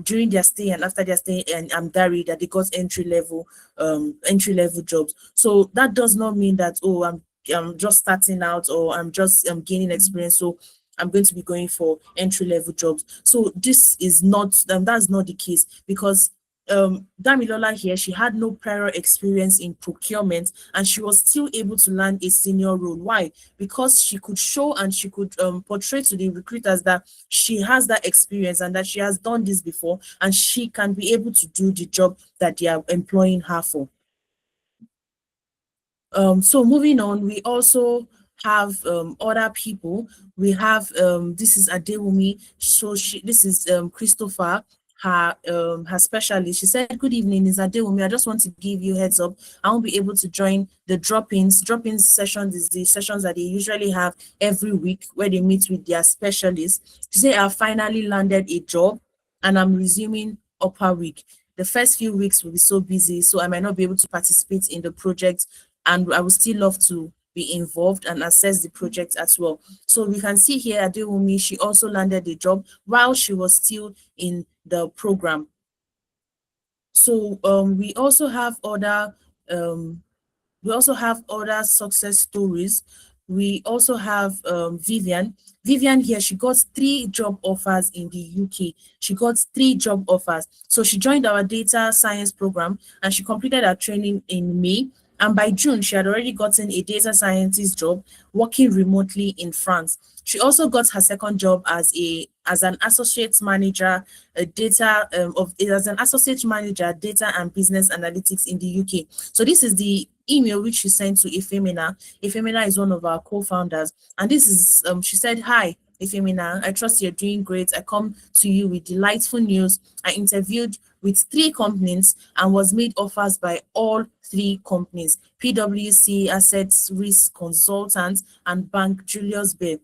during their stay and after their stay in Amdari that they got entry level jobs. So that does not mean that, oh, I'm just starting out, or I'm just gaining experience, so I'm going to be going for entry level jobs. So this is not that's not the case, because Damilola here, she had no prior experience in procurement and she was still able to land a senior role. Why? Because she could show and she could portray to the recruiters that she has that experience and that she has done this before and she can be able to do the job that they are employing her for. So moving on, we also have other people. We have this is Adewumi. So this is Christopher, her specialist. She said, "Good evening, is Adewumi. I just want to give you heads up. I won't be able to join the drop-ins. Drop-ins sessions is the sessions that they usually have every week where they meet with their specialists." She said, "I finally landed a job and I'm resuming upper week. The first few weeks will be so busy, so I might not be able to participate in the project, and I would still love to be involved and assess the project as well." So we can see here Adewumi, she also landed a job while she was still in the program. So um, we also have other success stories. We also have Vivian. Vivian here, she got 3 job offers in the UK. She got 3 job offers. So she joined our data science program and she completed her training in May. And by June, she had already gotten a data scientist job working remotely in France. She also got her second job as an associate manager, as an associate manager, data and business analytics in the UK. So this is the email which she sent to Ifemina. Ifemina is one of our co-founders, and this is she said, "Hi, Ifemina, I trust you're doing great. I come to you with delightful news. I interviewed with 3 companies and was made offers by all 3 companies: PwC, Assets Risk Consultants, and Bank Julius Baer.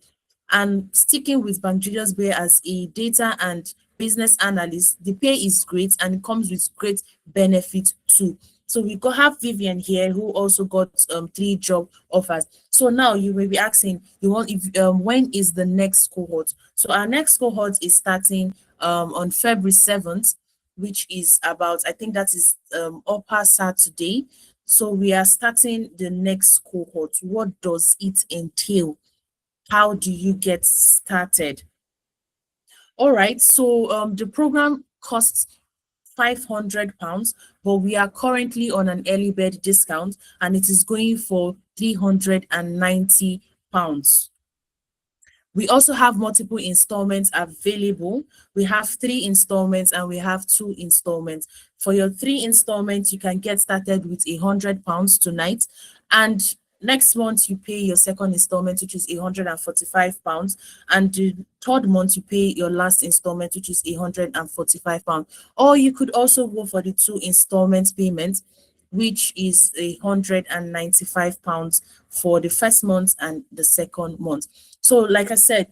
And sticking with Bank Julius Baer as a data and business analyst, the pay is great and it comes with great benefit too." So we have Vivian here who also got 3 job offers. So now you may be asking, when is the next cohort? So our next cohort is starting on February 7th, which is about, I think that is upper Saturday. So we are starting the next cohort. What does it entail? How do you get started? All right, so the program costs £500, but we are currently on an early bird discount and it is going for £390. We also have multiple installments available. We have 3 installments and we have 2 installments. For your 3 installments, you can get started with £100 tonight, and next month you pay your second installment, which is £145, and the third month you pay your last installment, which is £145. Or you could also go for the 2 installment payments, which is £195 for the first month and the second month. So like I said,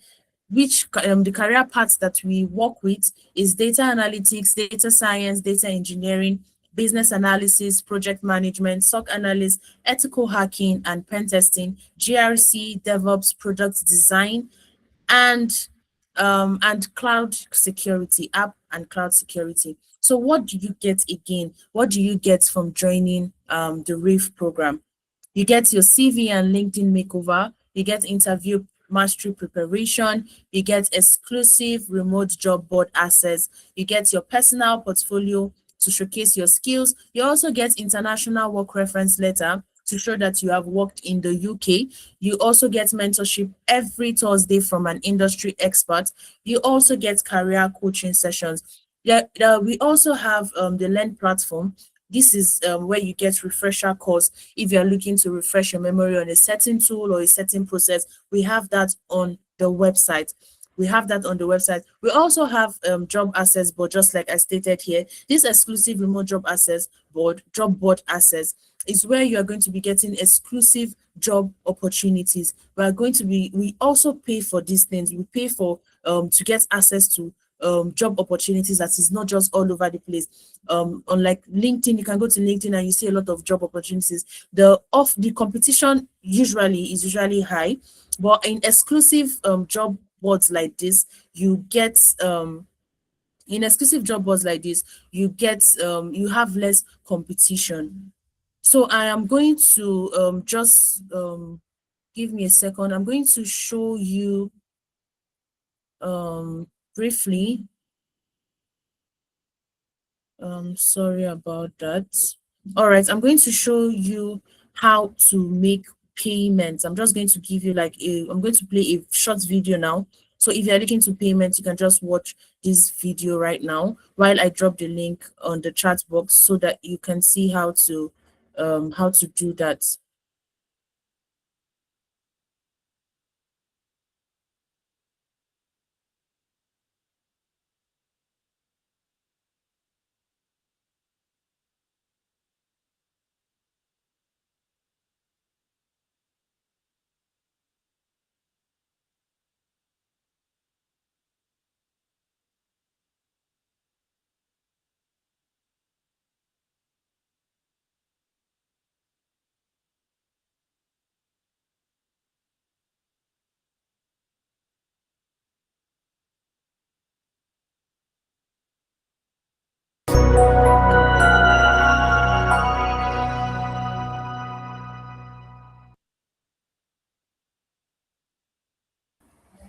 the career paths that we work with is data analytics, data science, data engineering, business analysis, project management, SOC analyst, ethical hacking and pen testing, GRC, DevOps, product design, and cloud security, app and cloud security. So what do you get again? What do you get from joining the RAFE program? You get your CV and LinkedIn makeover, you get interview mastery preparation, you get exclusive remote job board access, you get your personal portfolio to showcase your skills. You also get international work reference letter to show that you have worked in the UK. You also get mentorship every Thursday from an industry expert. You also get career coaching sessions. Yeah, we also have the Learn platform. This is where you get refresher course. If you're looking to refresh your memory on a certain tool or a certain process, we have that on the website. We have that on the website. We also have job access board, just like I stated here. This exclusive remote job board access is where you are going to be getting exclusive job opportunities. We also pay for these things. We pay for to get access to job opportunities that is not just all over the place. Unlike LinkedIn, you can go to LinkedIn and you see a lot of job opportunities. The competition is usually high, but in exclusive job boards like this, you get in exclusive job boards like this, you have less competition. So I am going to just give me a second. I'm going to show you briefly. Sorry about that. All right, I'm going to show you how to make payments. I'm just going to give you I'm going to play a short video now. So if you're looking to payments, you can just watch this video right now while I drop the link on the chat box so that you can see how to do that.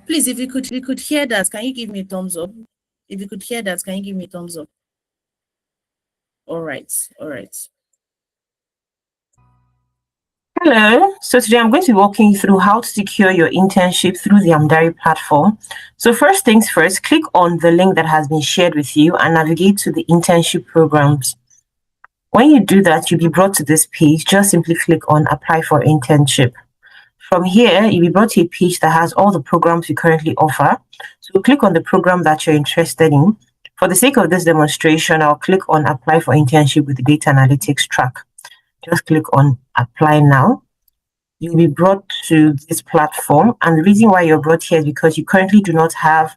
Please, if you could hear that, can you give me a thumbs up? If you could hear that, can you give me a thumbs up? All right, all right. Hello. So today I'm going to be walking you through how to secure your internship through the Amdari platform. So first things first, click on the link that has been shared with you and navigate to the internship programs. When you do that, you'll be brought to this page. Just simply click on apply for internship. From here, you'll be brought to a page that has all the programs we currently offer. So click on the program that you're interested in. For the sake of this demonstration, I'll click on apply for internship with the data analytics track. Just click on apply now. You'll be brought to this platform. And the reason why you're brought here is because you currently do not have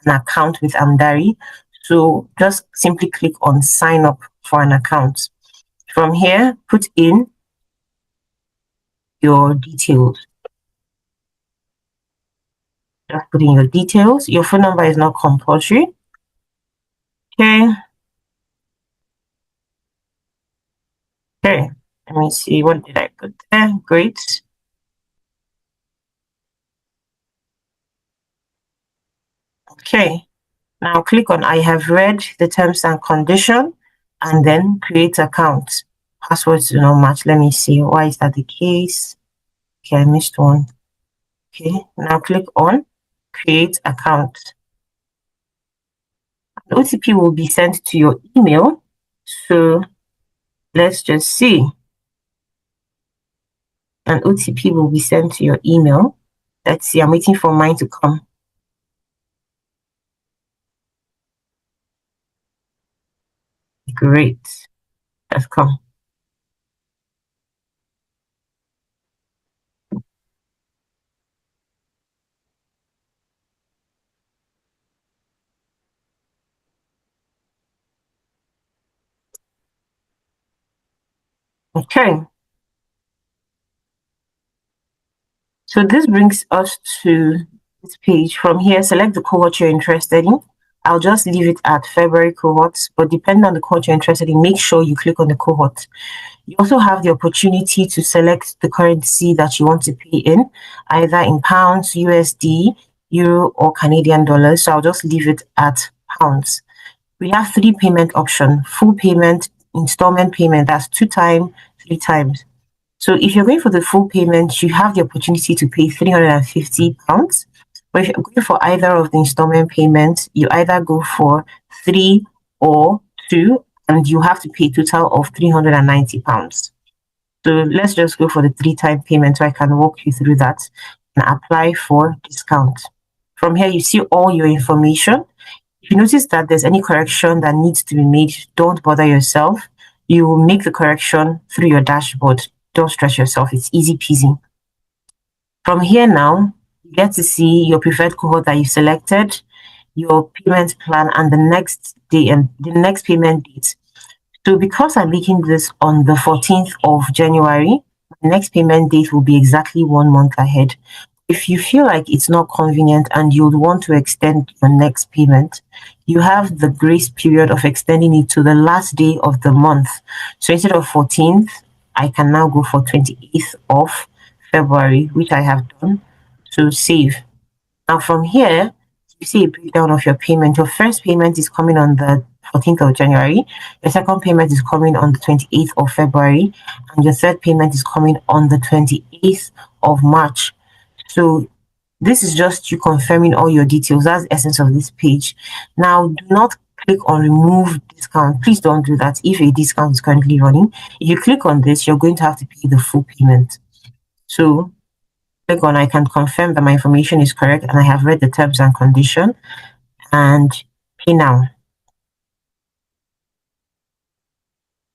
an account with Amdari. So just simply click on sign up for an account. From here, put in your details. Just put in your details. Your phone number is not compulsory. Okay. Okay. Let me see. What did I put there? Great. Okay. Now click on I have read the terms and condition and then create account. Passwords do not match. Let me see. Why is that the case? Okay, I missed one. Okay. Now click on create account. The OTP will be sent to your email. So let's just see. An OTP will be sent to your email. Let's see. I'm waiting for mine to come. Great. That's come. Okay. So this brings us to this page. From here, select the cohort you're interested in. I'll just leave it at February cohorts, but depending on the cohort you're interested in, make sure you click on the cohort. You also have the opportunity to select the currency that you want to pay in, either in pounds, USD, euro, or Canadian dollars. So I'll just leave it at pounds. We have 3 payment options: full payment, installment payment, that's 2 times, 3 times. So if you're going for the full payment, you have the opportunity to pay £350. But if you're going for either of the installment payments, you either go for 3 or 2, and you have to pay a total of £390. So let's just go for the 3-time payment so I can walk you through that and apply for discount. From here, you see all your information. If you notice that there's any correction that needs to be made, don't bother yourself. You will make the correction through your dashboard. Don't stress yourself. It's easy peasy. From here now, you get to see your preferred cohort that you selected, your payment plan, and the next day and the next payment date. So because I'm making this on the 14th of January, the next payment date will be exactly 1 month ahead. If you feel like it's not convenient and you'd want to extend your next payment, you have the grace period of extending it to the last day of the month. So instead of 14th, I can now go for 28th of February, which I have done. So save. Now from here, you see a breakdown of your payment. Your first payment is coming on the 14th of January. Your second payment is coming on the 28th of February. And your third payment is coming on the 28th of March. So this is just you confirming all your details. That's the essence of this page. Now, do not click on remove discount. Please don't do that if a discount is currently running. If you click on this, you're going to have to pay the full payment. So click on I can confirm that my information is correct and I have read the terms and condition, and pay now.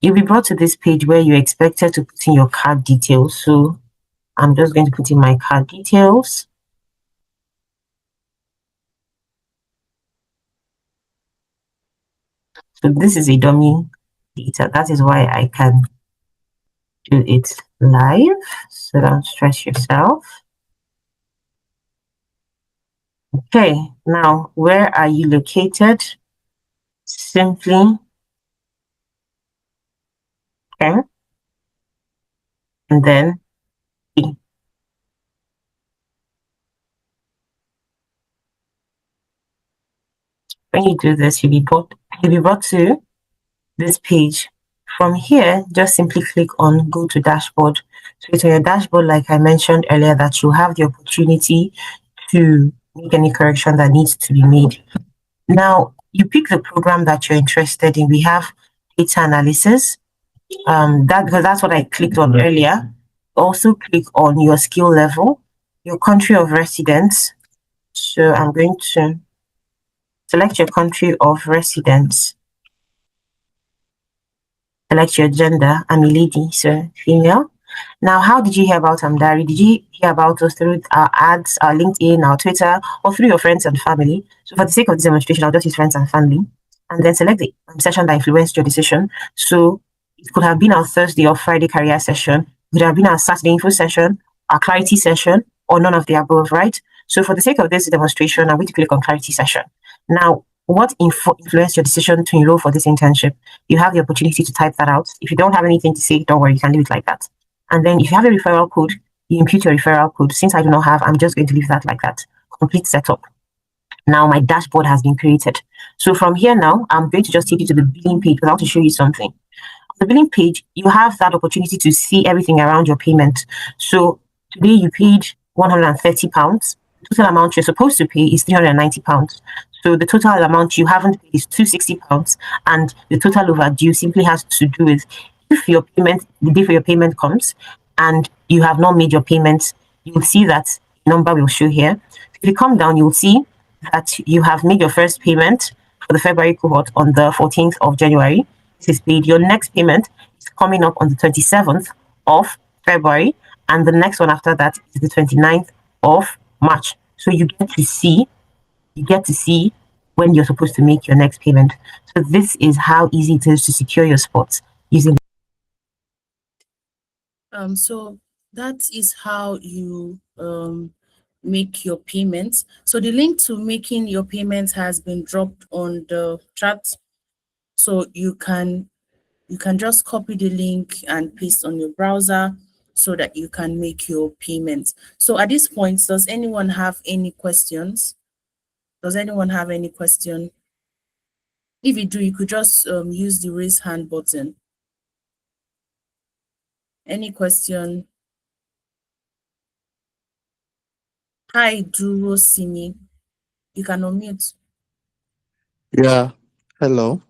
You'll be brought to this page where you're expected to put in your card details. So I'm just going to put in my card details. So this is a dummy data. That is why I can do it live. So don't stress yourself. Okay, now where are you located? Simply, okay, and then E. When you do this, you'll be brought to this page. From here, just simply click on go to dashboard. So it's on your dashboard, like I mentioned earlier, that you have the opportunity to make any correction that needs to be made. Now, you pick the program that you're interested in. We have data analysis, because that's what I clicked on earlier. Also click on your skill level, your country of residence. So I'm going to select your country of residence. Select your gender. I'm a lady, so female. Now, how did you hear about Amdari? Did you hear about us through our ads, our LinkedIn, our Twitter, or through your friends and family? So for the sake of this demonstration, I'll just use friends and family. And then select the session that influenced your decision. So it could have been our Thursday or Friday career session. It could have been our Saturday info session, our clarity session, or none of the above, right? So for the sake of this demonstration, I'm going to click on clarity session. Now, What influenced your decision to enroll for this internship? You have the opportunity to type that out. If you don't have anything to say, don't worry, you can leave it like that. And then if you have a referral code, you impute your referral code. Since I do not have, I'm just going to leave that like that. Complete setup. Now my dashboard has been created. So from here now, I'm going to just take you to the billing page because I want to show you something. On the billing page, you have that opportunity to see everything around your payment. So today you paid £130. The total amount you're supposed to pay is £390. So the total amount you haven't paid is £260, and the total overdue simply has to do with if your payment, the day for your payment comes, and you have not made your payment, you'll see that number will show here. If you come down, you'll see that you have made your first payment for the February cohort on the 14th of January. It is paid. Your next payment is coming up on the 27th of February, and the next one after that is the 29th of March. So you get to see when you're supposed to make your next payment. So this is how easy it is to secure your spots using. So that is how you make your payments. So the link to making your payments has been dropped on the chat. So you can just copy the link and paste on your browser so that you can make your payments. So at this point, does anyone have any questions? Does anyone have any question? If you do, you could just use the raise hand button. Any question? Hi, Duro Simi. You can unmute. Yeah. Hello.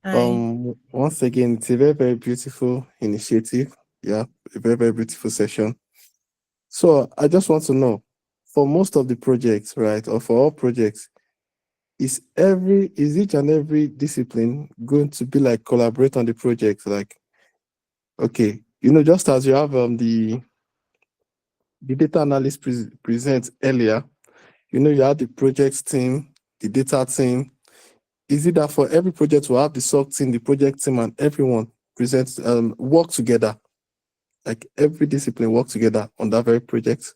Hi. Once again, it's a very, very beautiful initiative. Yeah, a very, very beautiful session. So I just want to know, for most of the projects, right, or for all projects, is each and every discipline going to be like collaborate on the project? Like, okay, just as you have the data analyst present earlier, you have the project team, the data team. Is it that for every project we have the SOC team, the project team, and everyone presents work together? Like every discipline work together on that very project?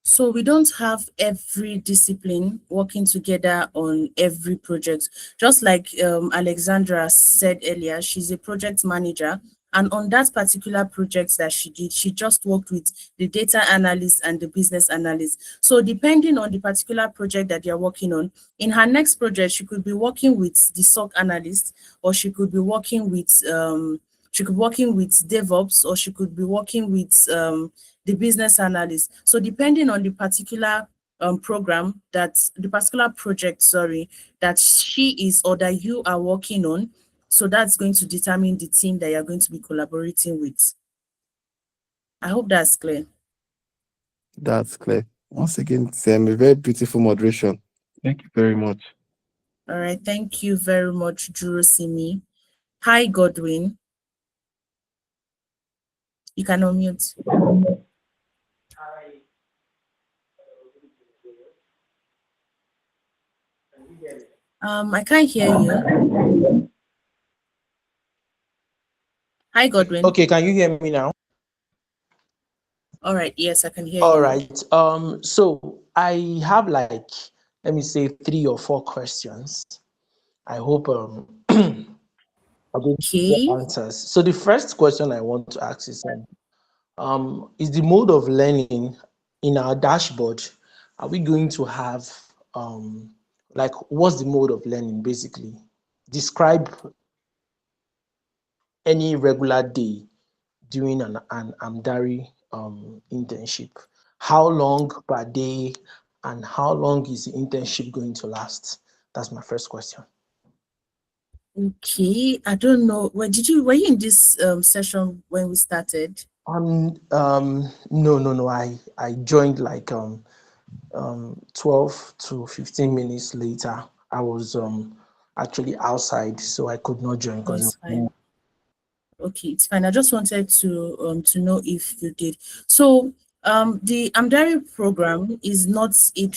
So we don't have every discipline working together on every project. Just like Alexandra said earlier, she's a project manager. And on that particular project that she did, she just worked with the data analyst and the business analyst. So depending on the particular project that you're working on, in her next project, she could be working with the SOC analyst, or she could be working with DevOps, or she could be working with the business analyst. So depending on the particular program the particular project, that she is or that you are working on, so that's going to determine the team that you're going to be collaborating with. I hope that's clear. That's clear. Once again, it's a very beautiful moderation. Thank you very much. All right, thank you very much, Jurosimi. Hi, Godwin. You can unmute. I can't hear you. Hi, Godwin. Okay, can you hear me now? All right, yes, I can hear All you. right. So I have let me say 3 or 4 questions. I hope I'm going to get answers. So the first question I want to ask is the mode of learning in our dashboard, are we going to have what's the mode of learning basically? Describe any regular day during an Amdari internship. How long per day and how long is the internship going to last? That's my first question. Okay, I don't know. Were you in this session when we started? No. I joined 12 to 15 minutes later. I was actually outside, so I could not join because okay, it's fine. I just wanted to know if you did. So the Amdari program is not a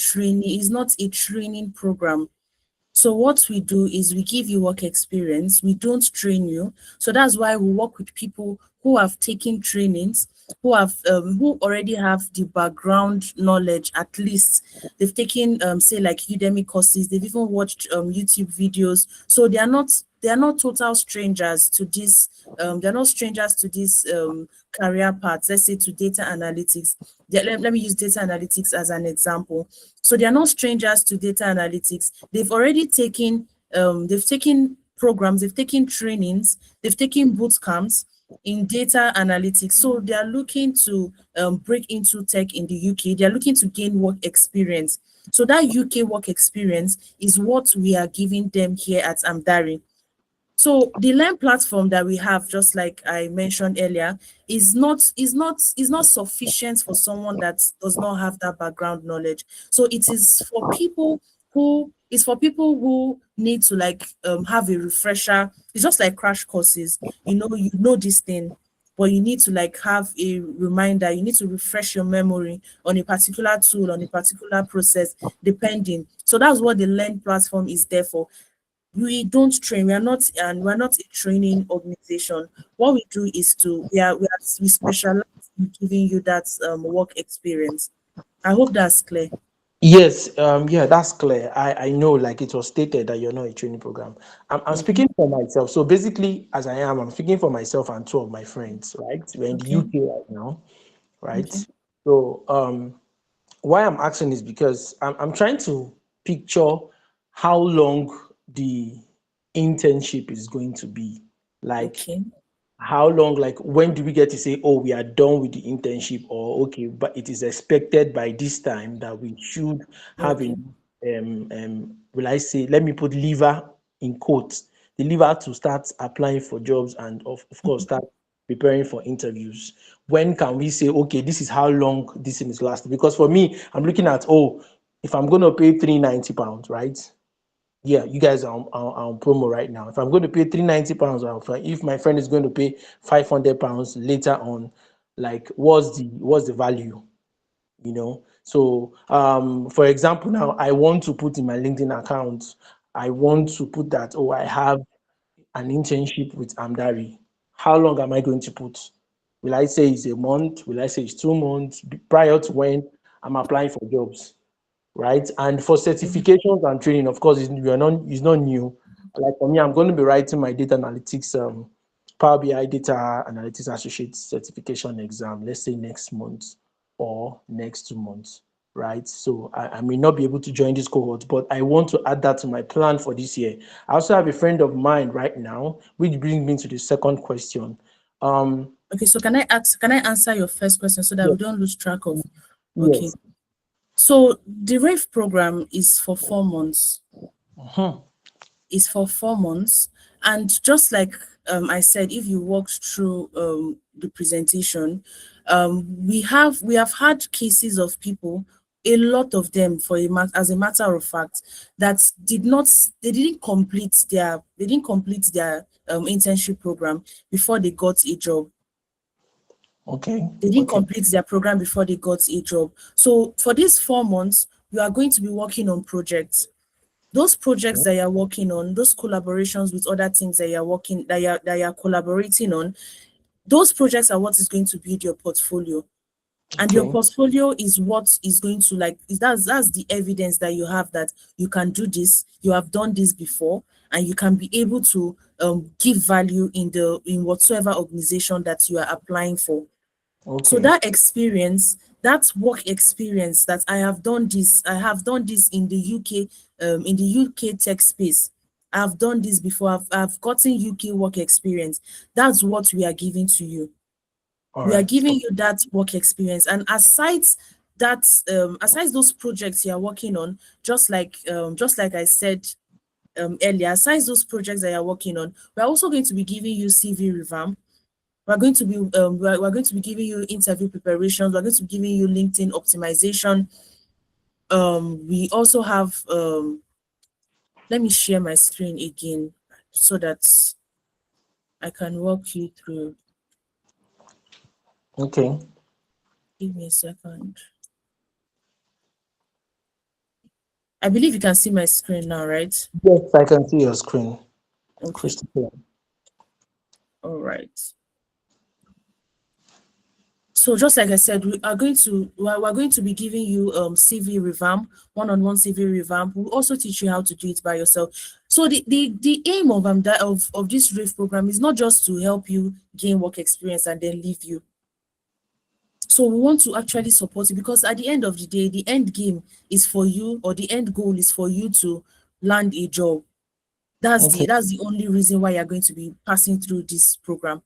training program. So what we do is we give you work experience. We don't train you. So that's why we work with people who have taken trainings who already have the background knowledge. At least they've taken say like Udemy courses, they've even watched YouTube videos, so they are not total strangers to this they're not strangers to this career paths. Let's say to data analytics. Let me use data analytics as an example. So they are not strangers to data analytics. They've already taken programs, they've taken trainings, they've taken boot camps in data analytics. So they are looking to break into tech in the UK. They are looking to gain work experience. So that UK work experience is what we are giving them here at Amdari. So the Learn platform that we have, just like I mentioned earlier, is not sufficient for someone that does not have that background knowledge. So it is for people who need to like have a refresher. It's just like crash courses. You know this thing, but you need to like have a reminder. You need to refresh your memory on a particular tool, on a particular process, depending. So that's what the Learn platform is there for. We don't train, we're not a training organization. What we do is we specialize in giving you that work experience. I hope that's clear. Yes, yeah, that's clear. I know, like it was stated that you're not a training program. I'm Mhm. speaking for myself. So basically, as I'm speaking for myself and two of my friends, right? We're in the Okay. UK right now, right? Okay. So why I'm asking is because I'm trying to picture how long the internship is going to be. Like Okay. how long, like when do we get to say, oh, we are done with the internship, or okay, but it is expected by this time that we should have Okay. in will I say, let me put lever in quotes, the lever to start applying for jobs and of course start preparing for interviews. When can we say, okay, this is how long this thing is lasting? Because for me, I'm looking at, oh, if I'm going to pay £390, right? Yeah, you guys are on promo right now. If I'm going to pay £390, if my friend is going to pay £500 later on, like what's the value? So for example, now I want to put in my LinkedIn account, I want to put that, oh, I have an internship with Amdari. How long am I going to put? Will I say it's a month? Will I say it's 2 months prior to when I'm applying for jobs? Right? And for certifications and training, of course, it's not new. Like for me, I'm going to be writing my data analytics, Power BI Data Analytics Associate certification exam, let's say next month or next 2 months, right? So I may not be able to join this cohort, but I want to add that to my plan for this year. I also have a friend of mine right now, which brings me to the second question. Okay, so can I answer your first question so that we Yes, don't lose track of? Okay. yes. So the RAVE program is for 4 months. Mhm. Is for 4 months. And just like I said, if you walked through the presentation, we have had cases of people, a lot of them, as a matter of fact, that they didn't complete their internship program before they got a job. Okay, They didn't okay, complete their program before they got a job. So for these 4 months, you are going to be working on projects. Those projects that you're working on, those collaborations with other teams that you're collaborating on, those projects are what is going to build your portfolio. And your okay, portfolio is what is going to that's the evidence that you have that you can do this, you have done this before, and you can be able to give value in whatsoever organization that you are applying for. So okay, that experience, that work experience, that I have done this in the UK, in the UK tech space. I've done this before. I've gotten UK work experience. That's what we are giving to you. all We are right. giving you that work experience. And aside those projects you are working on, just like I said earlier, aside those projects that you're working on, we're also going to be giving you CV revamp. We're going to be giving you interview preparations. We're going to be giving you LinkedIn optimization. We also have let me share my screen again so that I can walk you through. Okay. Give me a second. I believe you can see my screen now, right? Yes, I can see your screen. Okay. Crystal clear. All right. So just like I said, we're going to be giving you CV revamp, one-on-one CV revamp. We'll also teach you how to do it by yourself. So the aim of of this RAVE program is not just to help you gain work experience and then leave you. So we want to actually support you, because at the end of the day, the end game is for you, or the end goal is for you to land a job. That's Okay. the only reason why you're going to be passing through this program.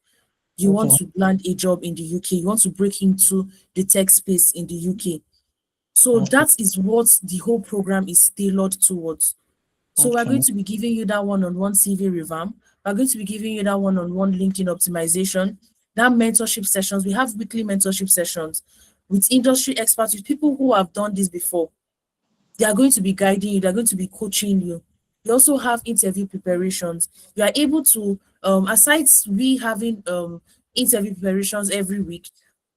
You want Okay. to land a job in the UK, you want to break into the tech space in the UK. So Okay. that is what the whole program is tailored towards. So we're going Okay. to be giving you that one-on-one CV revamp. We're going to be giving you that one-on-one LinkedIn optimization, that mentorship sessions. We have weekly mentorship sessions with industry experts, with people who have done this before. They are going to be guiding you, they're going to be coaching you. We also have interview preparations. You are able to, aside we having interview preparations every week,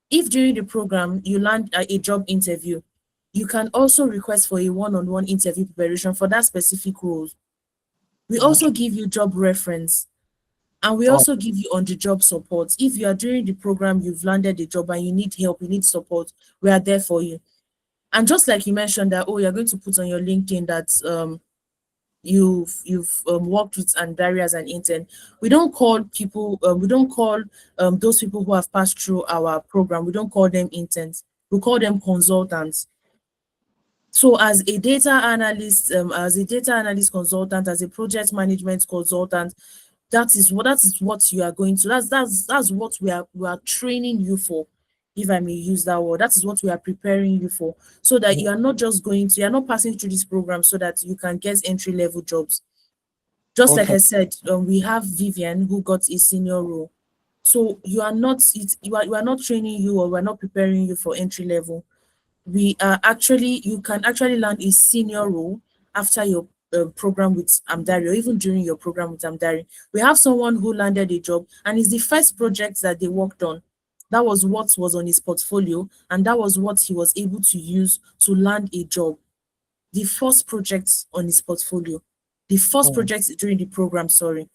if during the program you land a job interview, you can also request for a one-on-one interview preparation for that specific role. We also give you job reference, and we Oh, also give you on-the-job support. If you are during the program, you've landed a job and you need help, you need support, we are there for you. And just like you mentioned that, oh, you're going to put on your LinkedIn that you've worked with Amdari as an intern. We don't call people, we don't call those people who have passed through our program, we don't call them interns. We call them consultants. So as a data analyst, consultant, as a project management consultant, that is what you are going to. That's what we are training you for, if I may use that word. That is what we are preparing you for, so that you are not just going to, you are not passing through this program so that you can get entry level jobs. Just like okay. I said, we have Vivian who got a senior role. So you are not training you, or we're not preparing you for entry level. We are actually, you can actually land a senior role after your program with Amdari, or even during your program with Amdari. We have someone who landed a job, and it's the first project that they worked on. That was what was on his portfolio, and that was what he was able to use to land a job. The first project on his portfolio, the first Mm. project during the program, sorry,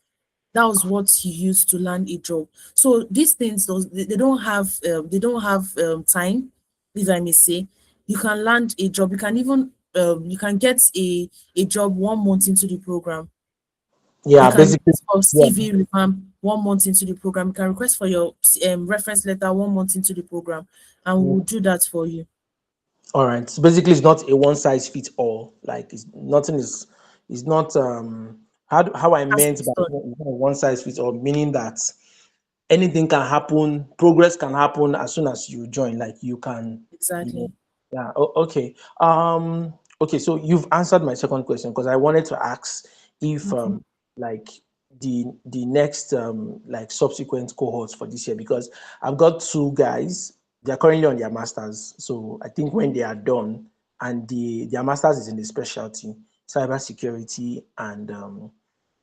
that was what he used to land a job. So these things, they don't have time, if I may say. You can land a job, you can even you can get a job 1 month into the program. You Yeah, can basically, request for yeah. CV revamp 1 month into the program. You can request for your reference letter 1 month into the program, and we'll do that for you. All right. So basically, it's not a one size fits all. Like, it's nothing is not how I As meant it's by done. it's not a one size fits all, meaning that anything can happen, progress can happen as soon as you join. Like, you can, you know, Exactly. yeah. Okay. Okay. So you've answered my second question, because I wanted to ask if Okay. like the next like subsequent cohorts for this year, because I've got two guys. They are currently on their masters. So I think when they are done, and their masters is in the specialty cyber security and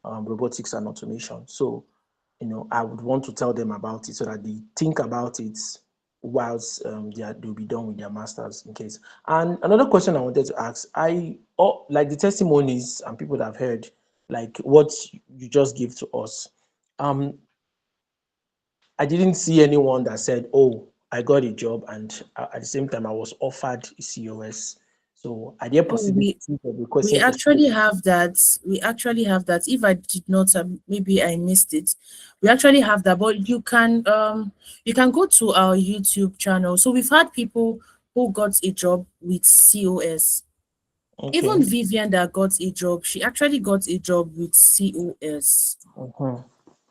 robotics and automation. So, I would want to tell them about it so that they think about it whilst they'll be done with their masters in case. And another question I wanted to ask, like the testimonies and people that have heard, like what you just gave to us. Um, I didn't see anyone that said, "Oh, I got a job and at the same time I was offered a COS." So, are there Oh, possibilities of we requesting for actually have that. We actually have that. If I did not, maybe I missed it. We actually have that, but you can go to our YouTube channel. So we've had people who got a job with COS. Even Okay. Vivian that got a job, she actually got a job with COS. Mhm.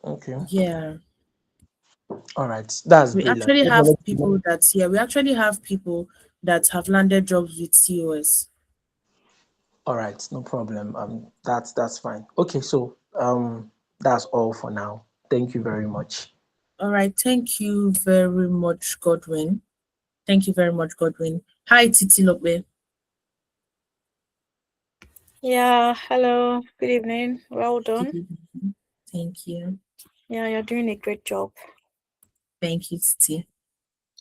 Okay. Yeah. All right. That's We brilliant. actually have people that, yeah, we actually have people that have landed jobs with COS. All right, no problem. That's fine. Okay, so that's all for now. Thank you very much. All right. Thank you very much, Godwin. Thank you very much, Godwin. Hi, Titi Lope. Yeah, hello, good evening. Well Good done. evening. Thank you. Yeah, you're doing a great job. Thank you, Titi.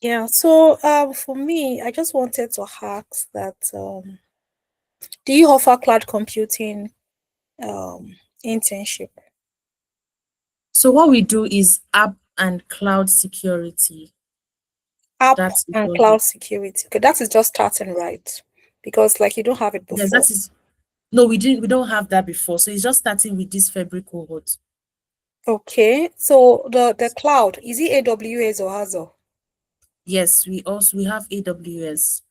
Yeah, so for me, I just wanted to ask that do you offer cloud computing internship? So what we do is app and cloud security. App That's and because cloud security. Okay, that is just starting, right? Because like you don't have it yes, before. that is no, we don't have that before. So it's just starting with this February cohort. Okay, so the cloud, is it AWS or Azure? Yes, we have AWS.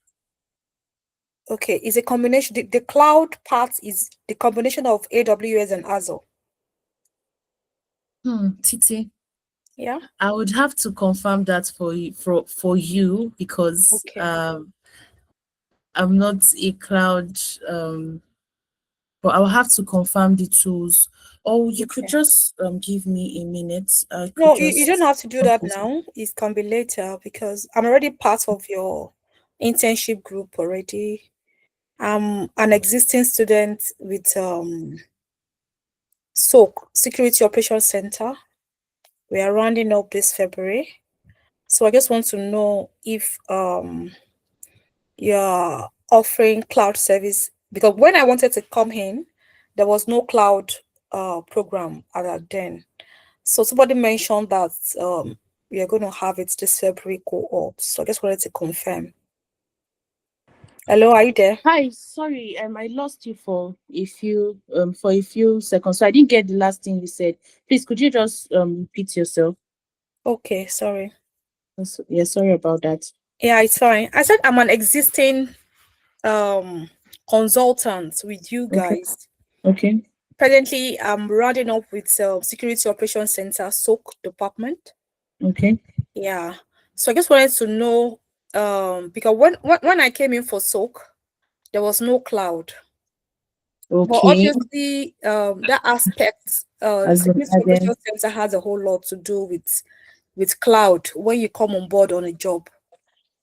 Okay, is a combination. The cloud part is the combination of AWS and Azure. Titi, Yeah. I would have to confirm that for you because Okay. I'm not a cloud but I'll have to confirm the tools. Or you could Okay. just give me a minute. I could No, you don't just have to do that now. It can be later because I'm already part of your internship group already. I'm an existing student with SOC, Security Operations Center. We are rounding up this February. So I just want to know if you're offering cloud service, because when I wanted to come in, there was no cloud program at that then. So somebody mentioned that we are going to have it this February cohort. So I just wanted to confirm. Hello, are you there? Hi, sorry, I lost you for a few seconds. So I didn't get the last thing you said. Please, could you just repeat yourself? Okay, sorry. Yeah, sorry about that. Yeah, it's fine. I said I'm an existing consultant with you Okay. guys. Okay. Presently, I'm rounding up with Security Operations Center SOC department. Okay. Yeah. So I just wanted to know because when I came in for SOC, there was no cloud. But Okay. obviously, that aspect, As Security Operations Center has a whole lot to do with cloud when you come on board on a job.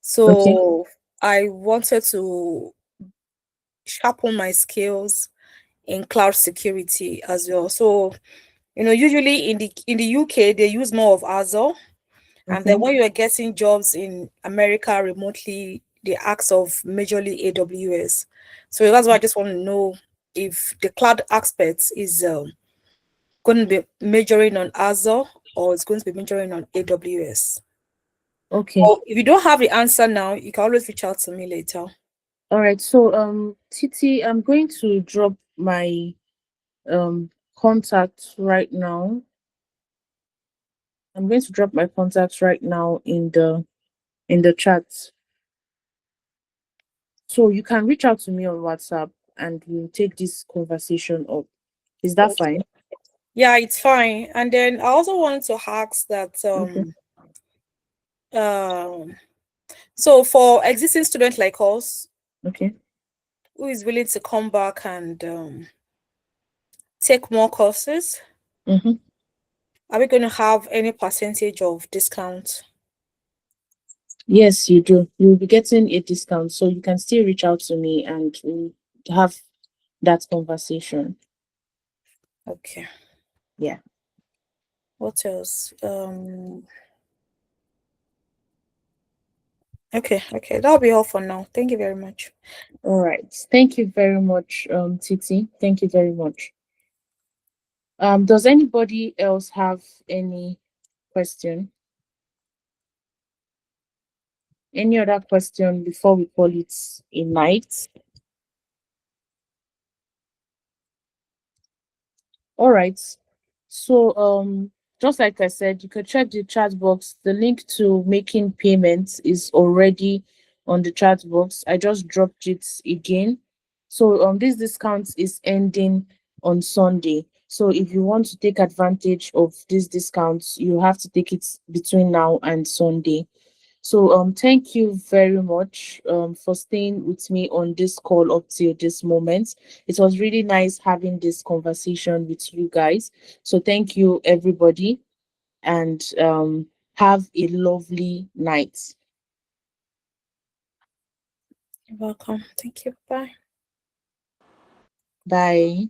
So I wanted to sharpen my skills in cloud security as well. So, usually in the UK they use more of Azure, and then when you are getting jobs in America remotely, they ask of majorly AWS. So that's why I just want to know if the cloud aspect is going to be majoring on Azure or it's going to be majoring on AWS. Okay. Or if you don't have the answer now, you can always reach out to me later. All right. So Titi, I'm going to drop my contact right now. I'm going to drop my contacts right now in the chat. So you can reach out to me on WhatsApp and we'll take this conversation up. Is that fine? Yeah, it's fine. And then I also wanted to ask that so for existing students like us, Okay. who is willing to come back and take more courses, are we going to have any percentage of discount? Yes, you do. You'll be getting a discount. So you can still reach out to me and we'll have that conversation. Okay. Yeah. What else? Okay, that'll be all for now. Thank you very much. All right. Thank you very much, Titi. Thank you very much. Does anybody else have any question? Any other question before we call it a night? All right. So just like I said, you could check the chat box. The link to making payments is already on the chat box. I just dropped it again. So this discount is ending on Sunday. So if you want to take advantage of these discounts, you have to take it between now and Sunday. So thank you very much for staying with me on this call up till this moment. It was really nice having this conversation with you guys. So thank you everybody and have a lovely night. You're welcome. Thank you. Bye. Bye.